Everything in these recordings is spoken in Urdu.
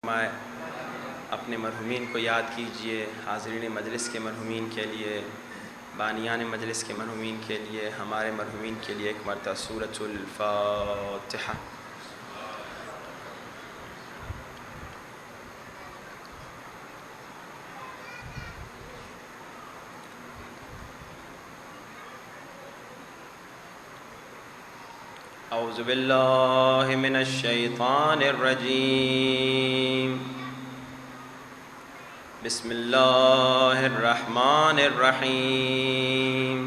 میں اپنے مرحومین کو یاد کیجئے، حاضرین مجلس کے مرحومین کے لیے، بانیان مجلس کے مرحومین کے لیے، ہمارے مرحومین کے لیے ایک مرتبہ سورۃ الفاتحہ۔ اعوذ باللہ من الشیطان الرجیم، بسم اللہ الرحمن الرحیم،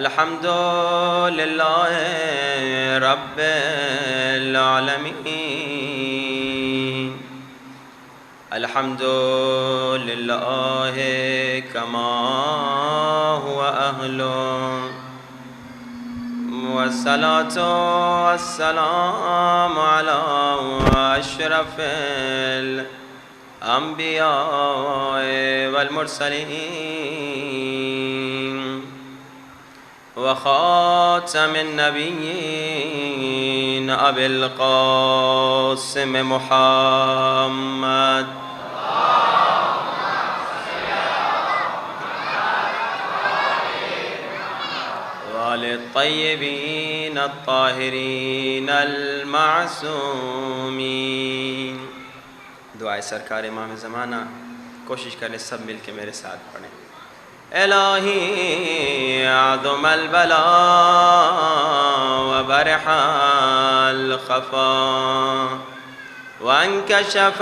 الحمد للہ رب العالمین، الحمد للہ کما هو اہلہ، والصلاة والسلام على أشرف الأنبياء والمرسلين وخاتم النبيين أبي القاسم محمد الطیبین الطاہرین المعصومین۔ دعائے سرکار امام زمانہ، کوشش کریں سب مل کے میرے ساتھ پڑھیں۔ الہی عظم البلاء وبرح الخفا وانکشف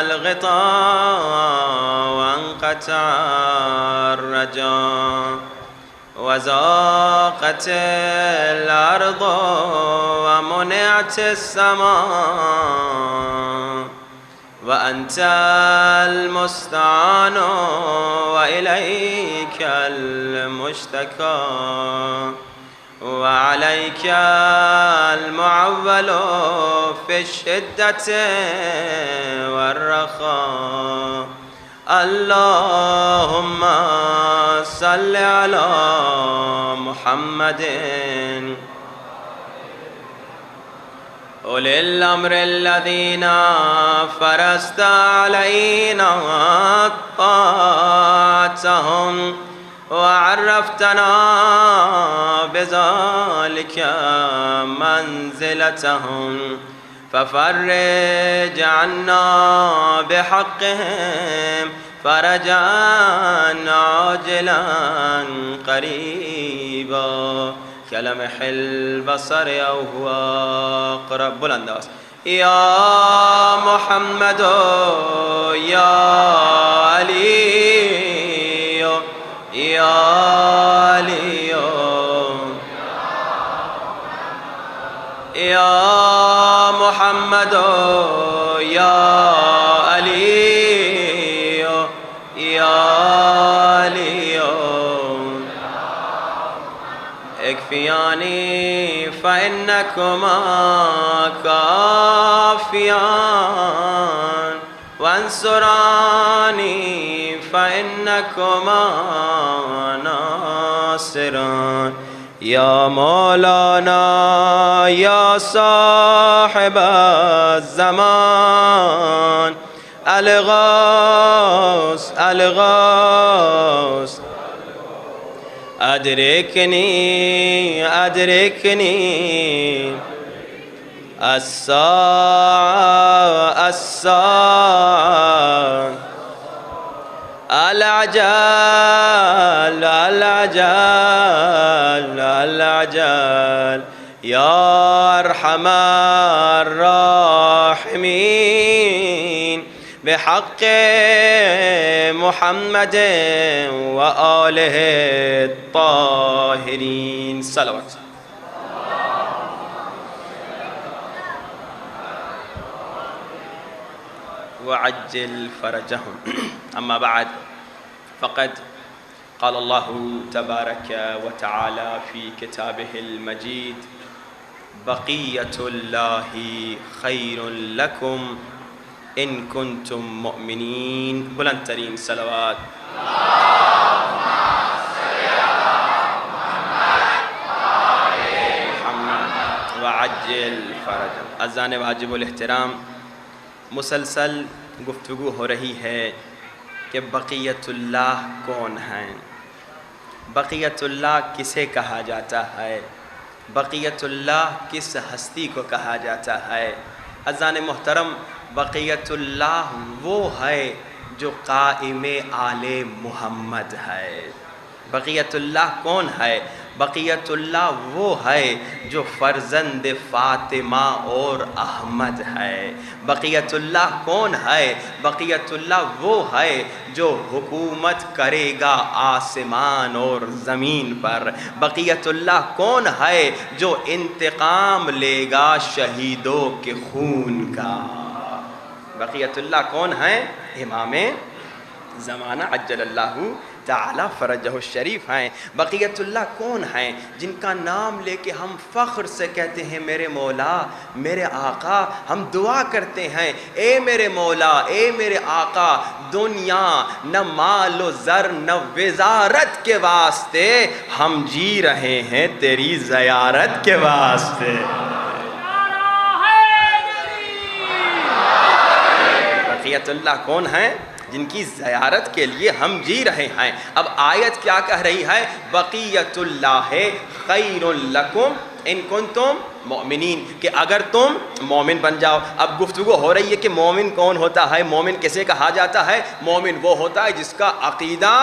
الغطاء وانقطع الرجاء وضاقت الأرض ومنعت السماء وأنت المستعان وإليك المشتكى وعليك المعول في الشدة والرخاء، اللهم صل على محمد أولي الأمر الذين فرضت علينا طاعتهم وعرفتنا بذلك منزلتهم، ففرج عنا بحقهم فرجا عاجلا قریبا کلمح البصر او هو اقرب۔ بلند آواز، یا محمد یا علی یا علی یا محمد یا علی یا علی اکفیانی فإنکما کافیان وانصرانی فإنکما ناصران، یا مولانا یا صاحب الزمان الغوث الغوث ادرکنی ادرکنی الساعة الساعة العجل العجل العجل، یا ارحم الراحمین بحق محمد وآلہ الطاہرین، صلوات۔ وعجل فرجهم۔ اما بعد، فقد قال الله تبارك وتعالى في كتابه المجيد: بقية الله خير لكم إن كنتم مؤمنين۔ بلند ترین صلوات۔ اللهم صل على محمد وعجل فرجهم۔ اذان واجب الاحترام، مسلسل گفتگو ہو رہی ہے کہ بقیت اللہ کون ہیں، بقیت اللہ کسے کہا جاتا ہے، بقیت اللہ کس ہستی کو کہا جاتا ہے۔ عزیزان محترم، بقیت اللہ وہ ہے جو قائم آل محمد ہے۔ بقیت اللہ کون ہے؟ بقیت اللہ وہ ہے جو فرزند فاطمہ اور احمد ہے۔ بقیت اللہ کون ہے؟ بقیت اللہ وہ ہے جو حکومت کرے گا آسمان اور زمین پر۔ بقیت اللہ کون ہے جو انتقام لے گا شہیدوں کے خون کا۔ بقیت اللہ کون ہے؟ امام زمانہ عجل اللہ تعالی فرجہ الشریف ہیں۔ بقیت اللہ کون ہیں؟ جن کا نام لے کے ہم فخر سے کہتے ہیں میرے مولا، میرے آقا، ہم دعا کرتے ہیں اے میرے مولا، اے میرے آقا، دنیا نہ مال و زر نہ وزارت کے واسطے، ہم جی رہے ہیں تیری زیارت کے واسطے۔ بقیت اللہ کون ہیں؟ جن کی زیارت کے لیے ہم جی رہے ہیں۔ اب آیت کیا کہہ رہی ہے؟ بقیت اللہ خیر لکم ان کنتم مؤمنین، کہ اگر تم مومن بن جاؤ۔ اب گفتگو ہو رہی ہے کہ مومن کون ہوتا ہے، مومن کسے کہا جاتا ہے؟ مومن وہ ہوتا ہے جس کا عقیدہ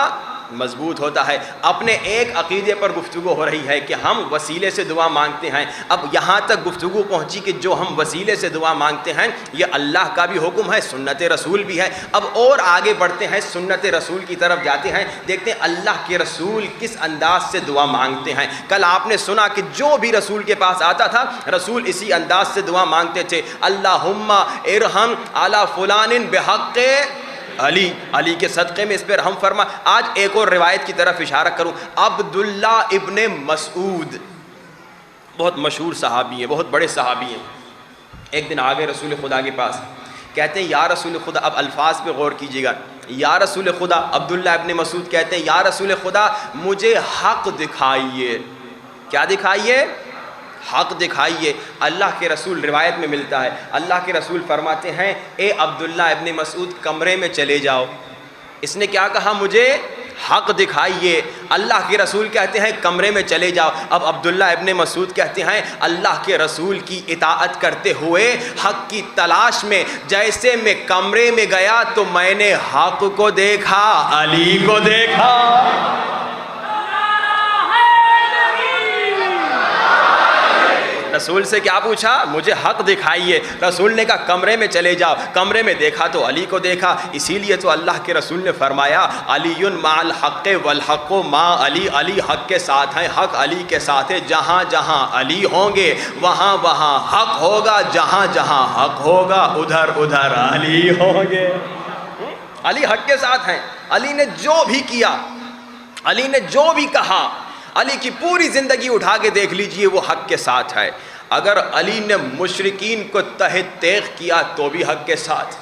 مضبوط ہوتا ہے۔ اپنے ایک عقیدے پر گفتگو ہو رہی ہے کہ ہم وسیلے سے دعا مانگتے ہیں۔ اب یہاں تک گفتگو پہنچی کہ جو ہم وسیلے سے دعا مانگتے ہیں یہ اللہ کا بھی حکم ہے، سنت رسول بھی ہے۔ اب اور آگے بڑھتے ہیں، سنت رسول کی طرف جاتے ہیں، دیکھتے ہیں اللہ کے رسول کس انداز سے دعا مانگتے ہیں۔ کل آپ نے سنا کہ جو بھی رسول کے پاس آتا تھا رسول اسی انداز سے دعا مانگتے تھے، اللہم ارحم علی فلان بحق علی، علی کے صدقے میں اس پہ رحم فرما۔ آج ایک اور روایت کی طرف اشارہ کروں، عبداللہ ابن مسعود بہت مشہور صحابی ہیں، بہت بڑے صحابی ہیں۔ ایک دن آگے رسول خدا کے پاس، کہتے ہیں یا رسول خدا، اب الفاظ پہ غور کیجیے گا، یا رسول خدا، عبداللہ ابن مسعود کہتے ہیں یا رسول خدا مجھے حق دکھائیے۔ کیا دکھائیے؟ حق دکھائیے۔ اللہ کے رسول، روایت میں ملتا ہے، اللہ کے رسول فرماتے ہیں اے عبداللہ ابن مسعود کمرے میں چلے جاؤ۔ اس نے کیا کہا؟ مجھے حق دکھائیے۔ اللہ کے رسول کہتے ہیں کمرے میں چلے جاؤ۔ اب عبداللہ ابن مسعود کہتے ہیں اللہ کے رسول کی اطاعت کرتے ہوئے حق کی تلاش میں جیسے میں کمرے میں گیا تو میں نے حق کو دیکھا، علی کو دیکھا۔ رسول سے کیا پوچھا؟ مجھے حق دکھائیے۔ رسول نے کہا کمرے میں چلے جاؤ۔ کمرے میں دیکھا تو علی کو دیکھا۔ اسی لیے تو اللہ کے رسول نے فرمایا علی مع الحق والحق مع علی، علی حق کے ساتھ ہیں، حق علی کے ساتھ ہے۔ جہاں جہاں علی ہوں گے وہاں وہاں حق ہوگا، جہاں جہاں حق ہوگا ادھر ادھر علی ہوں گے۔ علی حق کے ساتھ ہیں۔ علی نے جو بھی کیا، علی نے جو بھی کہا، علی کی پوری زندگی اٹھا کے دیکھ لیجئے وہ حق کے ساتھ ہے۔ اگر علی نے مشرکین کو تہ تیغ کیا تو بھی حق کے ساتھ،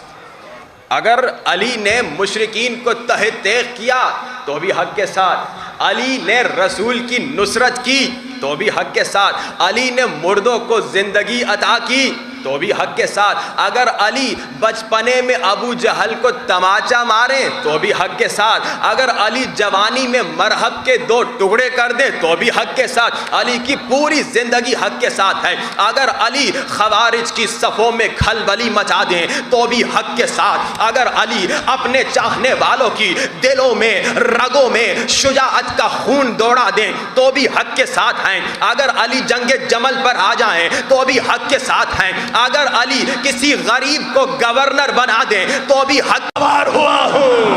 اگر علی نے مشرکین کو تہ تیغ کیا تو بھی حق کے ساتھ، علی نے رسول کی نصرت کی تو بھی حق کے ساتھ، علی نے مردوں کو زندگی عطا کی تو بھی حق کے ساتھ، اگر علی بچپنے میں ابو جہل کو تماچا ماریں تو بھی حق کے ساتھ، اگر علی جوانی میں مرحب کے 2 ٹکڑے کر دیں تو بھی حق کے ساتھ۔ علی کی پوری زندگی حق کے ساتھ ہے۔ اگر علی خوارج کی صفوں میں کھلبلی مچا دیں تو بھی حق کے ساتھ، اگر علی اپنے چاہنے والوں کی دلوں میں رگوں میں شجاعت کا خون دوڑا دیں تو بھی حق کے ساتھ ہیں، اگر علی جنگ جمل پر آ جائیں تو بھی حق کے ساتھ ہیں، اگر علی کسی غریب کو گورنر بنا دیں تو بھی حق سوار ہوا ہوں۔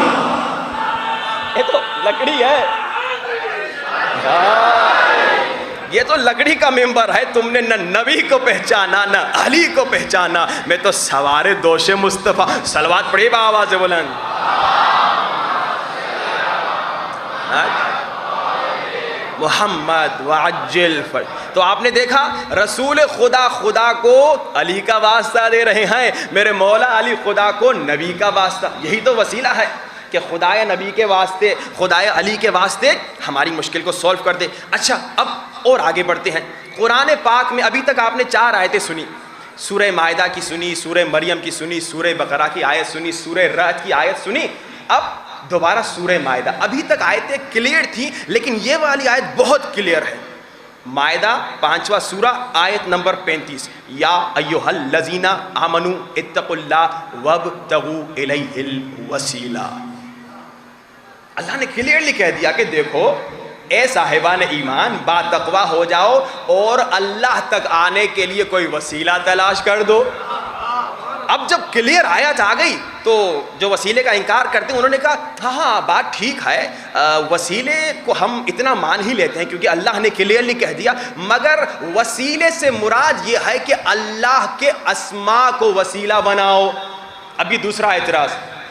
یہ تو لکڑی ہے، یہ تو لکڑی کا ممبر ہے، تم نے نہ نبی کو پہچانا نہ علی کو پہچانا، میں تو سوار دوش مصطفیٰ۔ صلوات پڑھیے با آواز بلند۔ محمد وعجل فرج۔ تو آپ نے دیکھا رسول خدا خدا کو علی کا واسطہ دے رہے ہیں، میرے مولا علی خدا کو نبی کا واسطہ۔ یہی تو وسیلہ ہے کہ خدائے نبی کے واسطے، خدائے علی کے واسطے ہماری مشکل کو سولو کر دے۔ اچھا اب اور آگے بڑھتے ہیں۔ قرآن پاک میں ابھی تک آپ نے 4 آیتیں سنی، سورہ مائدہ کی سنی، سورہ مریم کی سنی، سورہ بقرہ کی آیت سنی، سورہ رعد کی آیت سنی، اب دوبارہ سورہ مائدہ. ابھی تک آیتیں کلیئر تھیں لیکن یہ والی آیت بہت کلیئر ہے. مائدہ 5واں سورہ آیت نمبر 35، یا ایھا الذین آمنوا اتقوا اللہ وابتغوا الیہ الوسیلہ. اللہ نے کلیئرلی کہہ دیا کہ دیکھو اے صاحبان ایمان، با تقویٰ ہو جاؤ اور اللہ تک آنے کے لیے کوئی وسیلہ تلاش کر دو. اب جب کلیئر آیت آ گئی تو جو وسیلے کا انکار کرتے ہیں انہوں نے کہا ہاں بات ٹھیک ہے، وسیلے کو ہم اتنا مان ہی لیتے ہیں کیونکہ اللہ نے کلیئرلی کہہ دیا، مگر وسیلے سے مراد یہ ہے کہ اللہ کے اسماء کو وسیلہ بناؤ. ابھی دوسرا اعتراض،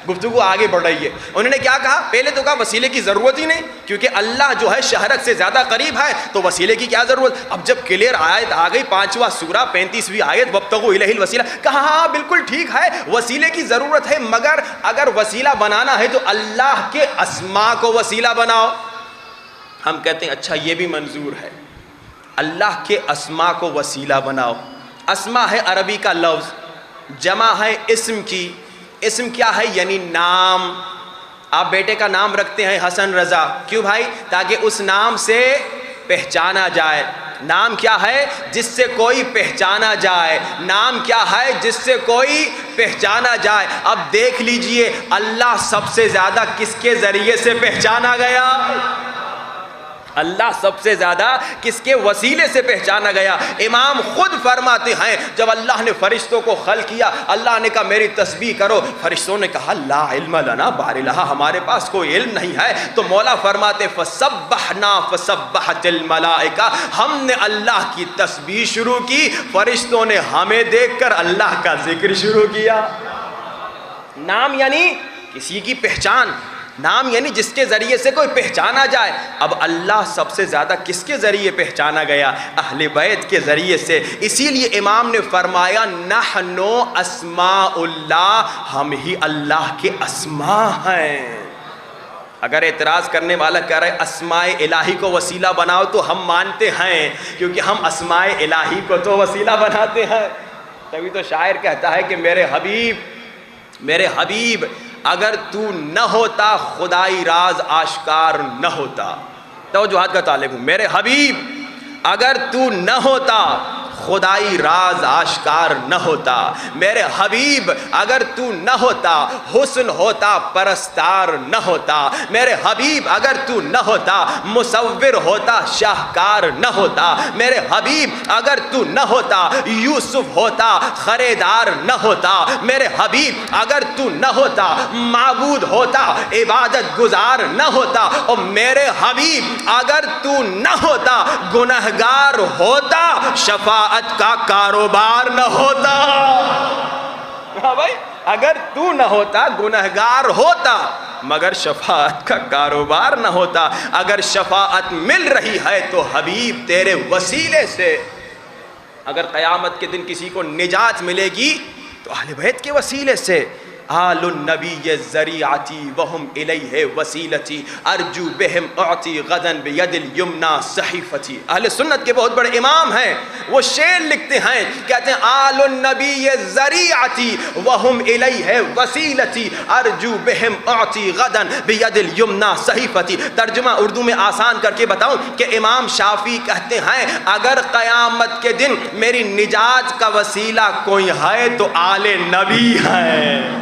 گفتگو آگے بڑھ رہی ہے. انہوں نے کیا کہا؟ پہلے تو کہا وسیلے کی ضرورت ہی نہیں کیونکہ اللہ جو ہے شہرت سے زیادہ قریب ہے تو وسیلے کی کیا ضرورت. اب جب کلیئر آیت آ گئی 5واں سورہ 35ویں آیت وابتغوا الیہ الوسیلہ، کہا ہاں بالکل ٹھیک ہے وسیلے کی ضرورت ہے، مگر اگر وسیلہ بنانا ہے تو اللہ کے اسماء کو وسیلہ بناؤ. ہم کہتے ہیں اچھا یہ بھی منظور ہے، اللہ کے اسماء کو وسیلہ بناؤ. اسماء ہے عربی کا لفظ، جمع ہے اسم کی. اسم کیا ہے؟ یعنی نام. آپ بیٹے کا نام رکھتے ہیں حسن رضا، کیوں بھائی؟ تاکہ اس نام سے پہچانا جائے. نام کیا ہے؟ جس سے کوئی پہچانا جائے. نام کیا ہے؟ جس سے کوئی پہچانا جائے. اب دیکھ لیجئے اللہ سب سے زیادہ کس کے ذریعے سے پہچانا گیا؟ اللہ سب سے زیادہ کس کے وسیلے سے پہچانا گیا؟ امام خود فرماتے ہیں جب اللہ نے فرشتوں کو خلق کیا، اللہ نے کہا میری تسبیح کرو. فرشتوں نے کہا لا علم لنا بار الہ، ہمارے پاس کوئی علم نہیں ہے. تو مولا فرماتے فسبحنا فسبحت الملائکہ، ہم نے اللہ کی تسبیح شروع کی، فرشتوں نے ہمیں دیکھ کر اللہ کا ذکر شروع کیا. نام یعنی کسی کی پہچان، نام یعنی جس کے ذریعے سے کوئی پہچانا جائے. اب اللہ سب سے زیادہ کس کے ذریعے پہچانا گیا؟ اہل بیت کے ذریعے سے. اسی لیے امام نے فرمایا نحن اسماء اللہ، ہم ہی اللہ کے اسماء ہیں. اگر اعتراض کرنے والا کہہ رہے اسماء الہی کو وسیلہ بناؤ تو ہم مانتے ہیں کیونکہ ہم اسماء الہی کو تو وسیلہ بناتے ہیں. تبھی تو شاعر کہتا ہے کہ میرے حبیب اگر تو نہ ہوتا خدائی راز آشکار نہ ہوتا. توجہات کا طالب ہوں. میرے حبیب اگر تو نہ ہوتا خدائی راز آشکار نہ ہوتا. میرے حبیب اگر تو نہ ہوتا حسن ہوتا پرستار نہ ہوتا. میرے حبیب اگر تو نہ ہوتا مصور ہوتا شاہکار نہ ہوتا. میرے حبیب اگر تو نہ ہوتا یوسف ہوتا خریدار نہ ہوتا. میرے حبیب اگر تو نہ ہوتا معبود ہوتا عبادت گزار نہ ہوتا. اور میرے حبیب اگر تو نہ ہوتا گنہگار ہوتا شفاعت کا کاروبار نہ ہوتا. ہاں بھائی، اگر تو نہ ہوتا گنہگار ہوتا مگر شفاعت کا کاروبار نہ ہوتا. اگر شفاعت مل رہی ہے تو حبیب تیرے وسیلے سے. اگر قیامت کے دن کسی کو نجات ملے گی تو اہل بیت کے وسیلے سے. آل النبی ذریعتی وہم الیہ وسیلتی ارجو بہم اعطی غدن بید الیمنا صحیفتی. اہل سنت کے بہت بڑے امام ہیں، وہ شعر لکھتے ہیں، کہتے ہیں آل النبی ذریعتی وہم الیہ وسیلتی ارجو بہم اعطی غدن بید الیمنا صحیفتی. ترجمہ اردو میں آسان کر کے بتاؤں کہ امام شافعی کہتے ہیں اگر قیامت کے دن میری نجات کا وسیلہ کوئی ہے تو آل نبی ہے.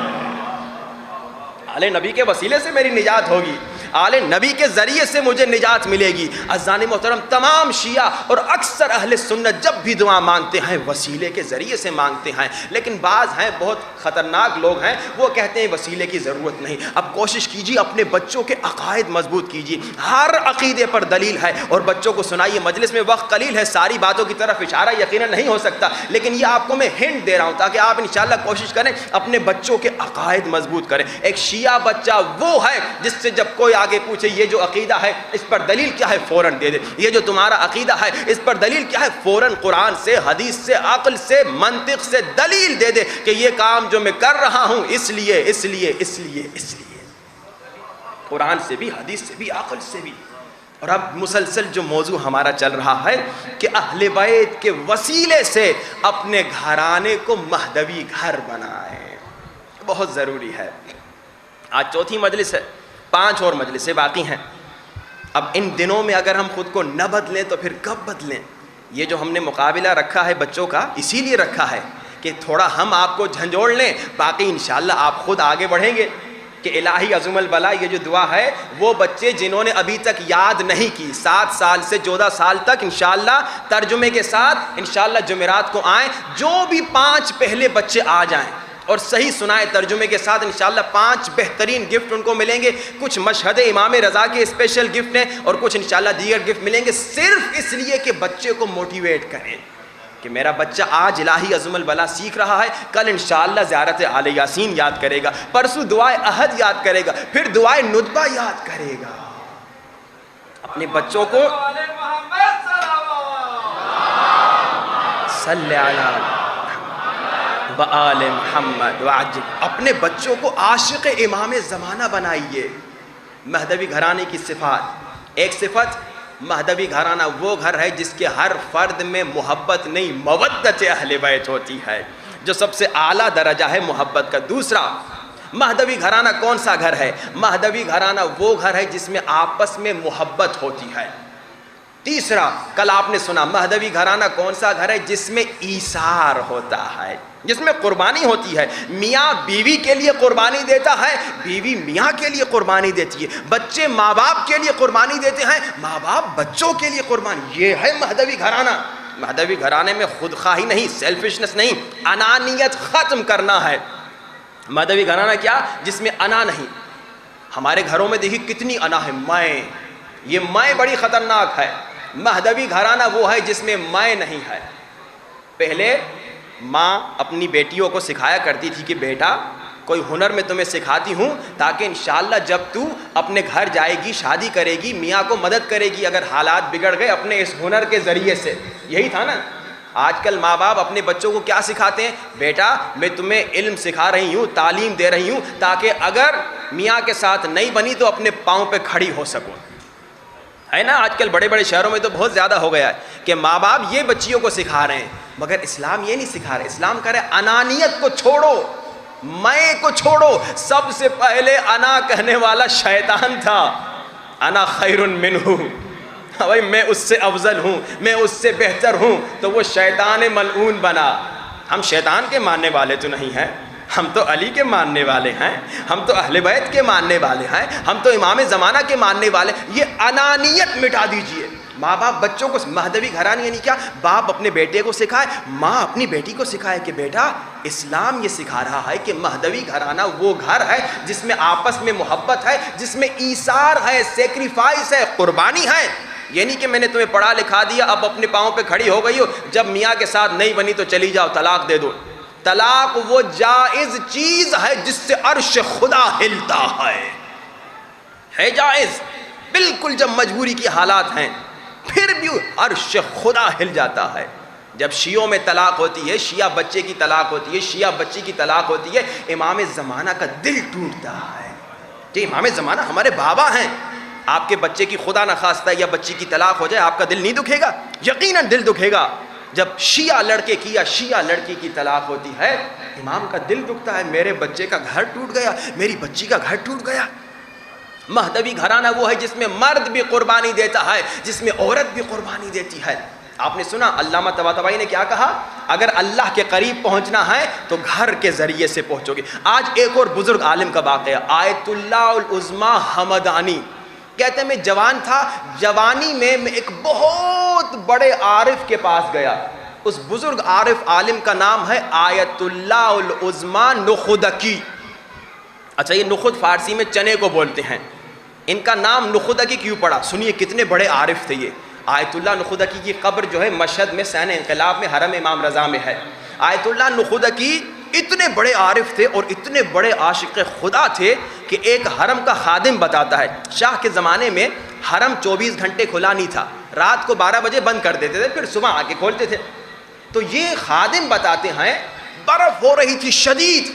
آل نبی کے وسیلے سے میری نجات ہوگی، آل نبی کے ذریعے سے مجھے نجات ملے گی. عزیزان محترم، تمام شیعہ اور اکثر اہل سنت جب بھی دعا مانگتے ہیں وسیلے کے ذریعے سے مانگتے ہیں. لیکن بعض ہیں بہت خطرناک لوگ ہیں، وہ کہتے ہیں وسیلے کی ضرورت نہیں. اب کوشش کیجیے اپنے بچوں کے عقائد مضبوط کیجیے، ہر عقیدے پر دلیل ہے اور بچوں کو سنائیے. مجلس میں وقت قلیل ہے، ساری باتوں کی طرف اشارہ یقیناً نہیں ہو سکتا، لیکن یہ آپ کو میں ہنٹ دے رہا ہوں تاکہ آپ انشاءاللہ کوشش کریں اپنے بچوں کے عقائد مضبوط کریں. ایک شیعہ بچہ وہ ہے جس سے جب کوئی آگے پوچھے یہ جو عقیدہ ہے اس پر دلیل کیا ہے فوراً دے دے. یہ جو تمہارا عقیدہ ہے اس پر دلیل کیا ہے فوراً قرآن سے حدیث سے عقل سے منطق سے دلیل دے دے کہ یہ کام جو میں کر رہا ہوں اس لیے قرآن سے بھی حدیث سے بھی عقل سے بھی. اور اب مسلسل جو موضوع ہمارا چل رہا ہے کہ اہل بیت کے وسیلے سے اپنے گھرانے کو مہدوی گھر بنائیں، بہت ضروری ہے۔ آج چوتھی مجلس ہے، 5 اور مجلسیں باقی ہیں۔ اب ان دنوں میں اگر ہم خود کو نہ بدلیں تو پھر کب بدلیں؟ یہ جو ہم نے مقابلہ رکھا ہے بچوں کا، اسی لیے رکھا ہے کہ تھوڑا ہم آپ کو جھنجھوڑ لیں، باقی انشاءاللہ آپ خود آگے بڑھیں گے۔ کہ الہی عظم البلا، یہ جو دعا ہے، وہ بچے جنہوں نے ابھی تک یاد نہیں کی 7 سال سے 14 سال تک انشاءاللہ ترجمے کے ساتھ انشاءاللہ جمعرات کو آئیں، جو بھی 5 پہلے بچے آ جائیں اور صحیح سنائے ترجمے کے ساتھ، انشاءاللہ 5 بہترین گفٹ ان کو ملیں گے۔ کچھ مشہد امام رضا کے اسپیشل گفٹ ہیں اور کچھ انشاءاللہ دیگر گفٹ ملیں گے، صرف اس لیے کہ بچے کو موٹیویٹ کریں کہ میرا بچہ آج الہی عظم البلا سیکھ رہا ہے، کل انشاءاللہ زیارت آل یاسین یاد کرے گا، پرسوں دعائے احد یاد کرے گا، پھر دعائے ندبہ یاد کرے گا۔ اپنے بچوں کو صلی علی وآل محمد وعجل، اپنے بچوں کو عاشق امام زمانہ بنائیے۔ مہدوی گھرانے کی صفات، ایک صفت، مہدوی گھرانہ وہ گھر ہے جس کے ہر فرد میں محبت نہیں مودت اہل بیت ہوتی ہے، جو سب سے اعلیٰ درجہ ہے محبت کا۔ دوسرا، مہدوی گھرانہ کون سا گھر ہے؟ مہدوی گھرانہ وہ گھر ہے جس میں آپس میں محبت ہوتی ہے۔ تیسرا، کل آپ نے سنا مہدوی گھرانہ کون سا گھر ہے؟ جس میں ایثار ہوتا ہے، جس میں قربانی ہوتی ہے۔ میاں بیوی کے لیے قربانی دیتا ہے، بیوی میاں کے لیے قربانی دیتی ہے، بچے ماں باپ کے لیے قربانی دیتے ہیں، ماں باپ بچوں کے لیے قربانی۔ یہ ہے مہدوی گھرانہ۔ مہدوی گھرانے میں خود خواہی نہیں، سیلفشنس نہیں، انانیت ختم کرنا ہے۔ مہدوی گھرانہ کیا؟ جس میں انا نہیں۔ ہمارے گھروں میں دیکھیے کتنی انا ہے، میں، یہ میں بڑی خطرناک ہے۔ مہدوی گھرانہ وہ ہے جس میں میں نہیں ہے۔ پہلے ماں اپنی بیٹیوں کو سکھایا کرتی تھی کہ بیٹا کوئی ہنر میں تمہیں سکھاتی ہوں تاکہ انشاءاللہ جب تو اپنے گھر جائے گی، شادی کرے گی، میاں کو مدد کرے گی اگر حالات بگڑ گئے اپنے اس ہنر کے ذریعے سے۔ یہی تھا نا؟ آج کل ماں باپ اپنے بچوں کو کیا سکھاتے ہیں؟ بیٹا میں تمہیں علم سکھا رہی ہوں، تعلیم دے رہی ہوں تاکہ اگر میاں کے ساتھ نہیں بنی تو اپنے پاؤں پہ کھڑی ہو سکوں۔ ہے نا؟ آج کل بڑے بڑے شہروں میں تو بہت زیادہ ہو گیا ہے کہ ماں باپ یہ بچیوں کو سکھا رہے ہیں، مگر اسلام یہ نہیں سکھا رہے۔ اسلام کہہ رہے انانیت کو چھوڑو، میں کو چھوڑو۔ سب سے پہلے انا کہنے والا شیطان تھا، انا خیر منہ، بھائی میں اس سے افضل ہوں، میں اس سے بہتر ہوں، تو وہ شیطان ملعون بنا۔ ہم شیطان کے ماننے والے تو نہیں ہیں، ہم تو علی کے ماننے والے ہیں، ہم تو اہل بیت کے ماننے والے ہیں، ہم تو امام زمانہ کے ماننے والے۔ یہ انانیت مٹا دیجئے۔ ماں باپ بچوں کو، مہدوی گھرانہ یعنی کیا؟ باپ اپنے بیٹے کو سکھائے، ماں اپنی بیٹی کو سکھائے کہ بیٹا اسلام یہ سکھا رہا ہے کہ مہدوی گھرانہ وہ گھر ہے جس میں آپس میں محبت ہے، جس میں ایثار ہے، سیکریفائس ہے، قربانی ہے۔ یہ نہیں کہ میں نے تمہیں پڑھا لکھا دیا اب اپنے پاؤں پہ کھڑی ہو گئی ہو، جب میاں کے ساتھ نہیں بنی تو چلی جاؤ طلاق دے دو۔ طلاق وہ جائز چیز ہے جس سے عرش خدا ہلتا ہے جائز، بالکل جب مجبوری کی حالات ہیں پھر بھی عرش خدا ہل جاتا ہے۔ جب شیعوں میں طلاق ہوتی ہے، شیعہ بچے کی طلاق ہوتی ہے، شیعہ بچی کی طلاق ہوتی ہے، امام زمانہ کا دل ٹوٹتا ہے کہ امام زمانہ ہمارے بابا ہیں، آپ کے بچے کی خدا نخواستہ یا بچی کی طلاق ہو جائے آپ کا دل نہیں دکھے گا؟ یقیناً دل دکھے گا۔ جب شیعہ لڑکے کی یا شیعہ لڑکی کی طلاق ہوتی ہے امام کا دل دکھتا ہے، میرے بچے کا گھر ٹوٹ گیا، میری بچی کا گھر ٹوٹ گیا۔ مہدوی گھرانہ وہ ہے جس میں مرد بھی قربانی دیتا ہے، جس میں عورت بھی قربانی دیتی ہے۔ آپ نے سنا علامہ طباطبائی نے کیا کہا؟ اگر اللہ کے قریب پہنچنا ہے تو گھر کے ذریعے سے پہنچو گے۔ آج ایک اور بزرگ عالم کا واقعہ، آیت اللہ العظمی حمدانی، کہتے ہیں میں جوان تھا، جوانی میں ایک بہت بڑے عارف کے پاس گیا۔ اس بزرگ عارف عالم کا نام ہے آیت اللہ العظمی نخودکی۔ اچھا، یہ نخود فارسی میں چنے کو بولتے ہیں، ان کا نام نخودکی کیوں پڑا؟ سنیے کتنے بڑے عارف تھے یہ۔ آیت اللہ نخودکی کی قبر جو ہے مشہد میں سین انقلاب میں حرم امام رضا میں ہے۔ آیت اللہ نخودکی اتنے بڑے عارف تھے اور اتنے بڑے عاشق خدا تھے کہ ایک حرم کا خادم بتاتا ہے، شاہ کے زمانے میں حرم 24 گھنٹے کھلا نہیں تھا، رات کو 12 بجے بند کر دیتے تھے، پھر صبح آ کے کھولتے تھے۔ تو یہ خادم بتاتے ہیں برف ہو رہی تھی شدید،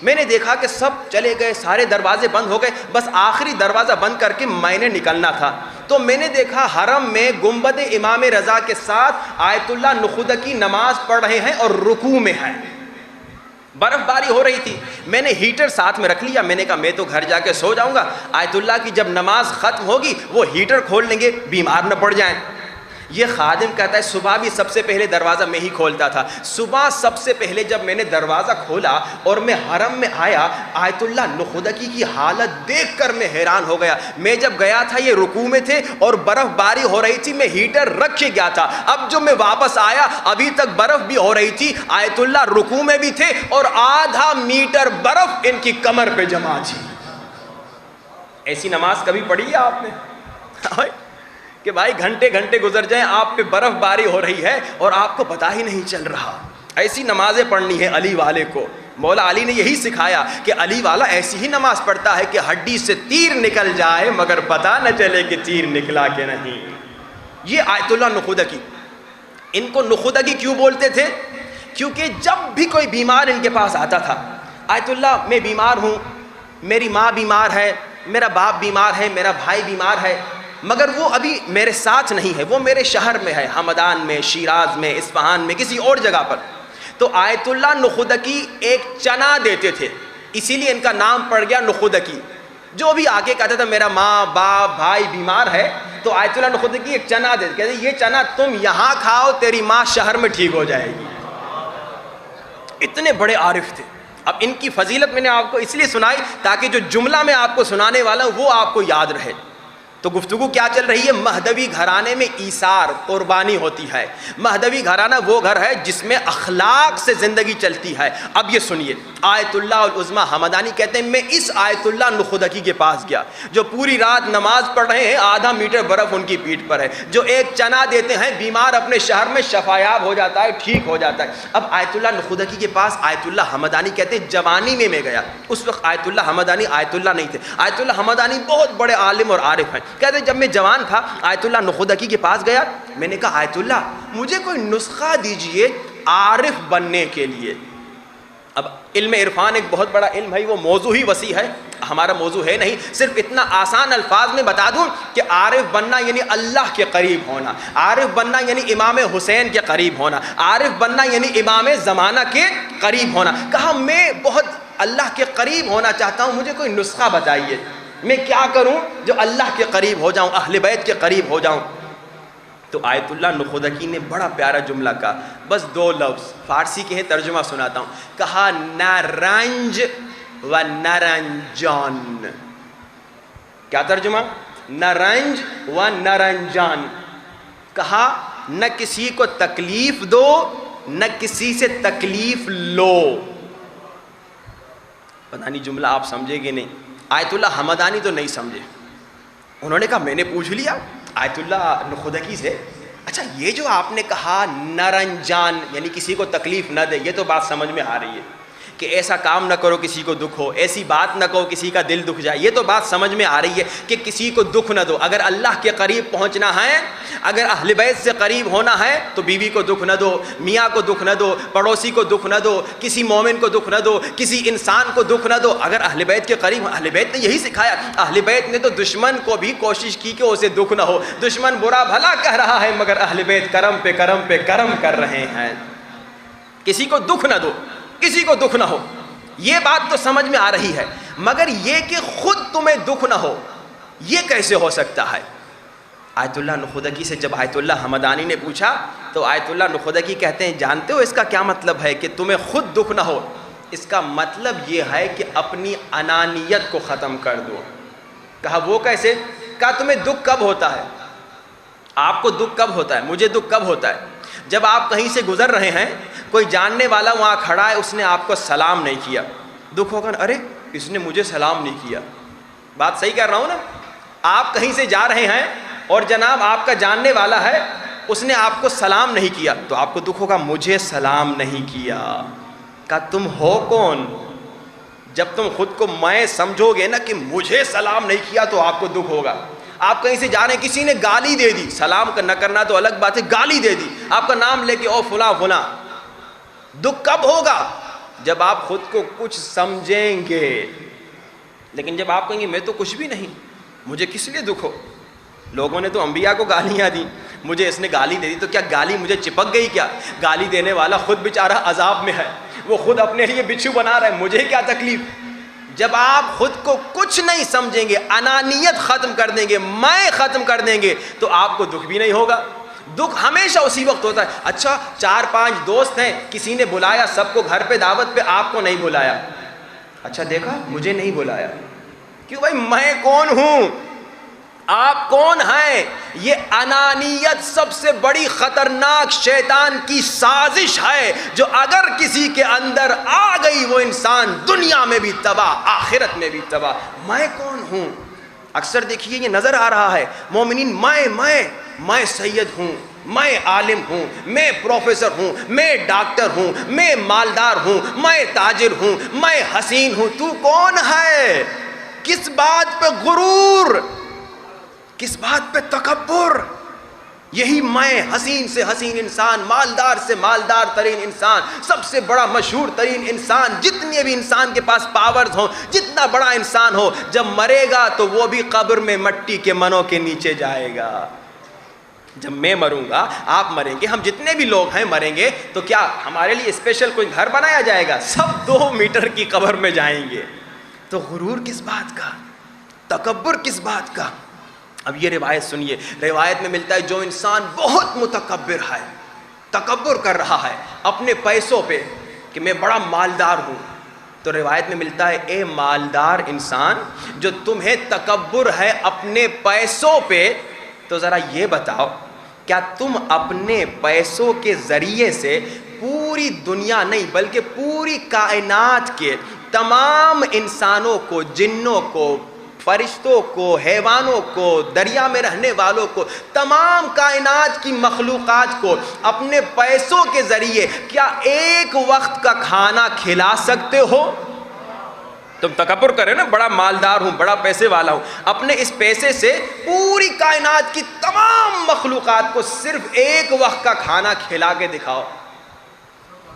میں نے دیکھا کہ سب چلے گئے، سارے دروازے بند ہو گئے، بس آخری دروازہ بند کر کے میں نے نکلنا تھا۔ تو میں نے دیکھا حرم میں گنبد امام رضا کے ساتھ آیت اللہ نخودکی نماز پڑھ رہے ہیں اور رکوع میں ہیں. برف باری ہو رہی تھی. میں نے ہیٹر ساتھ میں رکھ لیا. میں نے کہا میں تو گھر جا کے سو جاؤں گا, آیت اللہ کی جب نماز ختم ہوگی وہ ہیٹر کھول لیں گے, بیمار نہ پڑ جائیں. یہ خادم کہتا ہے صبح بھی سب سے پہلے دروازہ میں ہی کھولتا تھا. صبح سب سے پہلے جب میں نے دروازہ کھولا اور میں حرم میں آیا, آیت اللہ نخودکی کی حالت دیکھ کر میں حیران ہو گیا. میں جب گیا تھا یہ رکوع میں تھے اور برف باری ہو رہی تھی, میں ہیٹر رکھ کے گیا تھا. اب جو میں واپس آیا ابھی تک برف بھی ہو رہی تھی, آیت اللہ رکوع میں بھی تھے اور آدھا میٹر برف ان کی کمر پہ جمع تھی. ایسی نماز کبھی پڑھی ہے آپ نے کہ بھائی گھنٹے گھنٹے گزر جائیں, آپ پہ برف باری ہو رہی ہے اور آپ کو پتہ ہی نہیں چل رہا. ایسی نمازیں پڑھنی ہے علی والے کو. مولا علی نے یہی سکھایا کہ علی والا ایسی ہی نماز پڑھتا ہے کہ ہڈی سے تیر نکل جائے مگر پتہ نہ چلے کہ تیر نکلا کہ نہیں. یہ آیت اللہ نخودکی. ان کو نخودکی کیوں بولتے تھے؟ کیونکہ جب بھی کوئی بیمار ان کے پاس آتا تھا, آیت اللہ میں بیمار ہوں, میری ماں بیمار ہے, میرا باپ بیمار ہے, میرا بھائی بیمار ہے, مگر وہ ابھی میرے ساتھ نہیں ہے, وہ میرے شہر میں ہے, ہمدان میں, شیراز میں, اصفہان میں, کسی اور جگہ پر. تو آیت اللہ نخودکی ایک چنا دیتے تھے, اسی لیے ان کا نام پڑ گیا نخودکی. جو بھی آگے کہتا تھا میرا ماں باپ بھائی بیمار ہے, تو آیت اللہ نخودکی ایک چنا دیتے, کہتے یہ چنا تم یہاں کھاؤ, تیری ماں شہر میں ٹھیک ہو جائے گی. اتنے بڑے عارف تھے. اب ان کی فضیلت میں نے آپ کو اس لیے سنائی تاکہ جو جملہ میں آپ کو سنانے والا ہوں وہ آپ کو یاد رہے. تو گفتگو کیا چل رہی ہے؟ مہدوی گھرانے میں ایثار, قربانی ہوتی ہے. مہدوی گھرانہ وہ گھر ہے جس میں اخلاق سے زندگی چلتی ہے. اب یہ سنیے, آیت اللہ العظمیٰ ہمدانی کہتے ہیں میں اس آیت اللہ نخودکی کے پاس گیا جو پوری رات نماز پڑھ رہے ہیں, آدھا میٹر برف ان کی پیٹھ پر ہے, جو ایک چنا دیتے ہیں, بیمار اپنے شہر میں شفایاب ہو جاتا ہے, ٹھیک ہو جاتا ہے. اب آیت اللہ نخودکی کے پاس آیت اللہ ہمدانی کہتے ہیں جوانی میں گیا. اس وقت آیت اللہ ہمدانی آیت اللہ نہیں تھے. آیت اللہ ہمدانی بہت بڑے عالم اور عارف ہیں. کہتے ہیں جب میں جوان تھا آیت اللہ نخودکی کے پاس گیا, میں نے کہا آیت اللہ مجھے کوئی نسخہ دیجئے عارف بننے کے لیے. اب علم عرفان ایک بہت بڑا علم ہے, وہ موضوع ہی وسیع ہے, ہمارا موضوع ہے نہیں. صرف اتنا آسان الفاظ میں بتا دوں کہ عارف بننا یعنی اللہ کے قریب ہونا, عارف بننا یعنی امام حسین کے قریب ہونا, عارف بننا یعنی امام زمانہ کے قریب ہونا. کہا میں بہت اللہ کے قریب ہونا چاہتا ہوں, مجھے کوئی نسخہ بتائیے, میں کیا کروں جو اللہ کے قریب ہو جاؤں, اہل بیت کے قریب ہو جاؤں. تو آیت اللہ نخودکی نے بڑا پیارا جملہ کہا, بس 2 لفظ, فارسی کے ہیں, ترجمہ سناتا ہوں. کہا نارنج و نرنجان. کیا ترجمہ؟ نارنج و نرنجان. کہا نہ کسی کو تکلیف دو نہ کسی سے تکلیف لو. پتہ نہیں جملہ آپ سمجھے گے نہیں. آیت اللہ ہمدانی تو نہیں سمجھے. انہوں نے کہا میں نے پوچھ لیا آیت اللہ نخودکی سے, اچھا یہ جو آپ نے کہا نرنجان یعنی کسی کو تکلیف نہ دے, یہ تو بات سمجھ میں آ رہی ہے کہ ایسا کام نہ کرو کسی کو دکھ ہو, ایسی بات نہ کہو کسی کا دل دکھ جائے, یہ تو بات سمجھ میں آ رہی ہے کہ کسی کو دکھ نہ دو. اگر اللہ کے قریب پہنچنا ہے, اگر اہل بیت سے قریب ہونا ہے تو بیوی کو دکھ نہ دو, میاں کو دکھ نہ دو, پڑوسی کو دکھ نہ دو, کسی مومن کو دکھ نہ دو, کسی انسان کو دکھ نہ دو. اگر اہل بیت کے قریب, اہل بیت نے یہی سکھایا, اہل بیت نے تو دشمن کو بھی کوشش کی کہ اسے دکھ نہ ہو. دشمن برا بھلا کہہ رہا ہے مگر اہل بیت کرم پہ کرم پہ کرم کر رہے ہیں. کسی کو دکھ نہ دو, کسی کو دکھ نہ ہو, یہ بات تو سمجھ میں آ رہی ہے, مگر یہ کہ خود تمہیں دکھ نہ ہو یہ کیسے ہو سکتا ہے؟ آیت اللہ نخودکی سے جب آیت اللہ ہمدانی نے پوچھا تو آیت اللہ نخودکی کہتے ہیں جانتے ہو اس کا کیا مطلب ہے کہ تمہیں خود دکھ نہ ہو؟ اس کا مطلب یہ ہے کہ اپنی انانیت کو ختم کر دو. کہا وہ کیسے؟ کہا تمہیں دکھ کب ہوتا ہے, آپ کو دکھ کب ہوتا ہے, مجھے دکھ کب ہوتا ہے؟ جب آپ کہیں سے گزر رہے ہیں, کوئی جاننے والا وہاں کھڑا ہے, اس نے آپ کو سلام نہیں کیا, دکھ ہوگا, ارے اس نے مجھے سلام نہیں کیا. بات صحیح کر رہا ہوں نا؟ آپ کہیں سے جا رہے ہیں اور جناب آپ کا جاننے والا ہے, اس نے آپ کو سلام نہیں کیا, تو آپ کو دکھ ہوگا, مجھے سلام نہیں کیا. کہا تم ہو کون؟ جب تم خود کو میں سمجھو گے نا کہ مجھے سلام نہیں کیا تو آپ کو دکھ ہوگا. آپ کہیں سے جا رہے ہیں, کسی نے گالی دے دی, سلام نہ کرنا تو الگ بات ہے, گالی دے دی, آپ کا نام لے کے او فلاں فلاں, دکھ کب ہوگا؟ جب آپ خود کو کچھ سمجھیں گے. لیکن جب آپ کہیں گے میں تو کچھ بھی نہیں, مجھے کس لیے دکھ ہو, لوگوں نے تو انبیاء کو گالیاں دیں، مجھے اس نے گالی دے دی تو کیا گالی مجھے چپک گئی کیا؟ گالی دینے والا خود بیچارہ عذاب میں ہے، وہ خود اپنے لیے بچھو بنا رہا ہے، مجھے کیا تکلیف؟ جب آپ خود کو کچھ نہیں سمجھیں گے، انانیت ختم کر دیں گے، میں ختم کر دیں گے، تو آپ کو دکھ بھی نہیں ہوگا۔ دکھ ہمیشہ اسی وقت ہوتا ہے، اچھا 4-5 دوست ہیں، کسی نے بلایا سب کو گھر پہ دعوت پہ، آپ کو نہیں بلایا، اچھا دیکھا مجھے نہیں بلایا، کیوں بھائی؟ میں کون ہوں؟ آپ کون ہیں؟ یہ انانیت سب سے بڑی خطرناک شیطان کی سازش ہے، جو اگر کسی کے اندر آ گئی وہ انسان دنیا میں بھی تباہ، آخرت میں بھی تباہ۔ میں کون ہوں؟ اکثر دیکھیے یہ نظر آ رہا ہے مومنین، میں سید ہوں، میں عالم ہوں، میں پروفیسر ہوں، میں ڈاکٹر ہوں، میں مالدار ہوں، میں تاجر ہوں، میں حسین ہوں۔ تو کون ہے؟ کس بات پہ غرور، کس بات پہ تکبر؟ یہی میں حسین سے حسین انسان، مالدار سے مالدار ترین انسان، سب سے بڑا مشہور ترین انسان، جتنے بھی انسان کے پاس پاورز ہوں، جتنا بڑا انسان ہو، جب مرے گا تو وہ بھی قبر میں مٹی کے منوں کے نیچے جائے گا۔ جب میں مروں گا، آپ مریں گے، ہم جتنے بھی لوگ ہیں مریں گے، تو کیا ہمارے لیے اسپیشل کوئی گھر بنایا جائے گا؟ سب 2 میٹر کی قبر میں جائیں گے۔ تو غرور کس بات کا؟ تکبر کس بات کا؟ اب یہ روایت سنیے، روایت میں ملتا ہے جو انسان بہت متکبر ہے، تکبر کر رہا ہے اپنے پیسوں پہ کہ میں بڑا مالدار ہوں، تو روایت میں ملتا ہے اے مالدار انسان، جو تمہیں تکبر ہے اپنے پیسوں پہ، تو ذرا یہ بتاؤ کیا تم اپنے پیسوں کے ذریعے سے پوری دنیا نہیں بلکہ پوری کائنات کے تمام انسانوں کو، جنوں کو، فرشتوں کو، حیوانوں کو، دریا میں رہنے والوں کو، تمام کائنات کی مخلوقات کو اپنے پیسوں کے ذریعے کیا ایک وقت کا کھانا کھلا سکتے ہو؟ تم تکبر کرے نا، بڑا مالدار ہوں، بڑا پیسے والا ہوں، اپنے اس پیسے سے پوری کائنات کی تمام مخلوقات کو صرف ایک وقت کا کھانا کھلا کے دکھاؤ،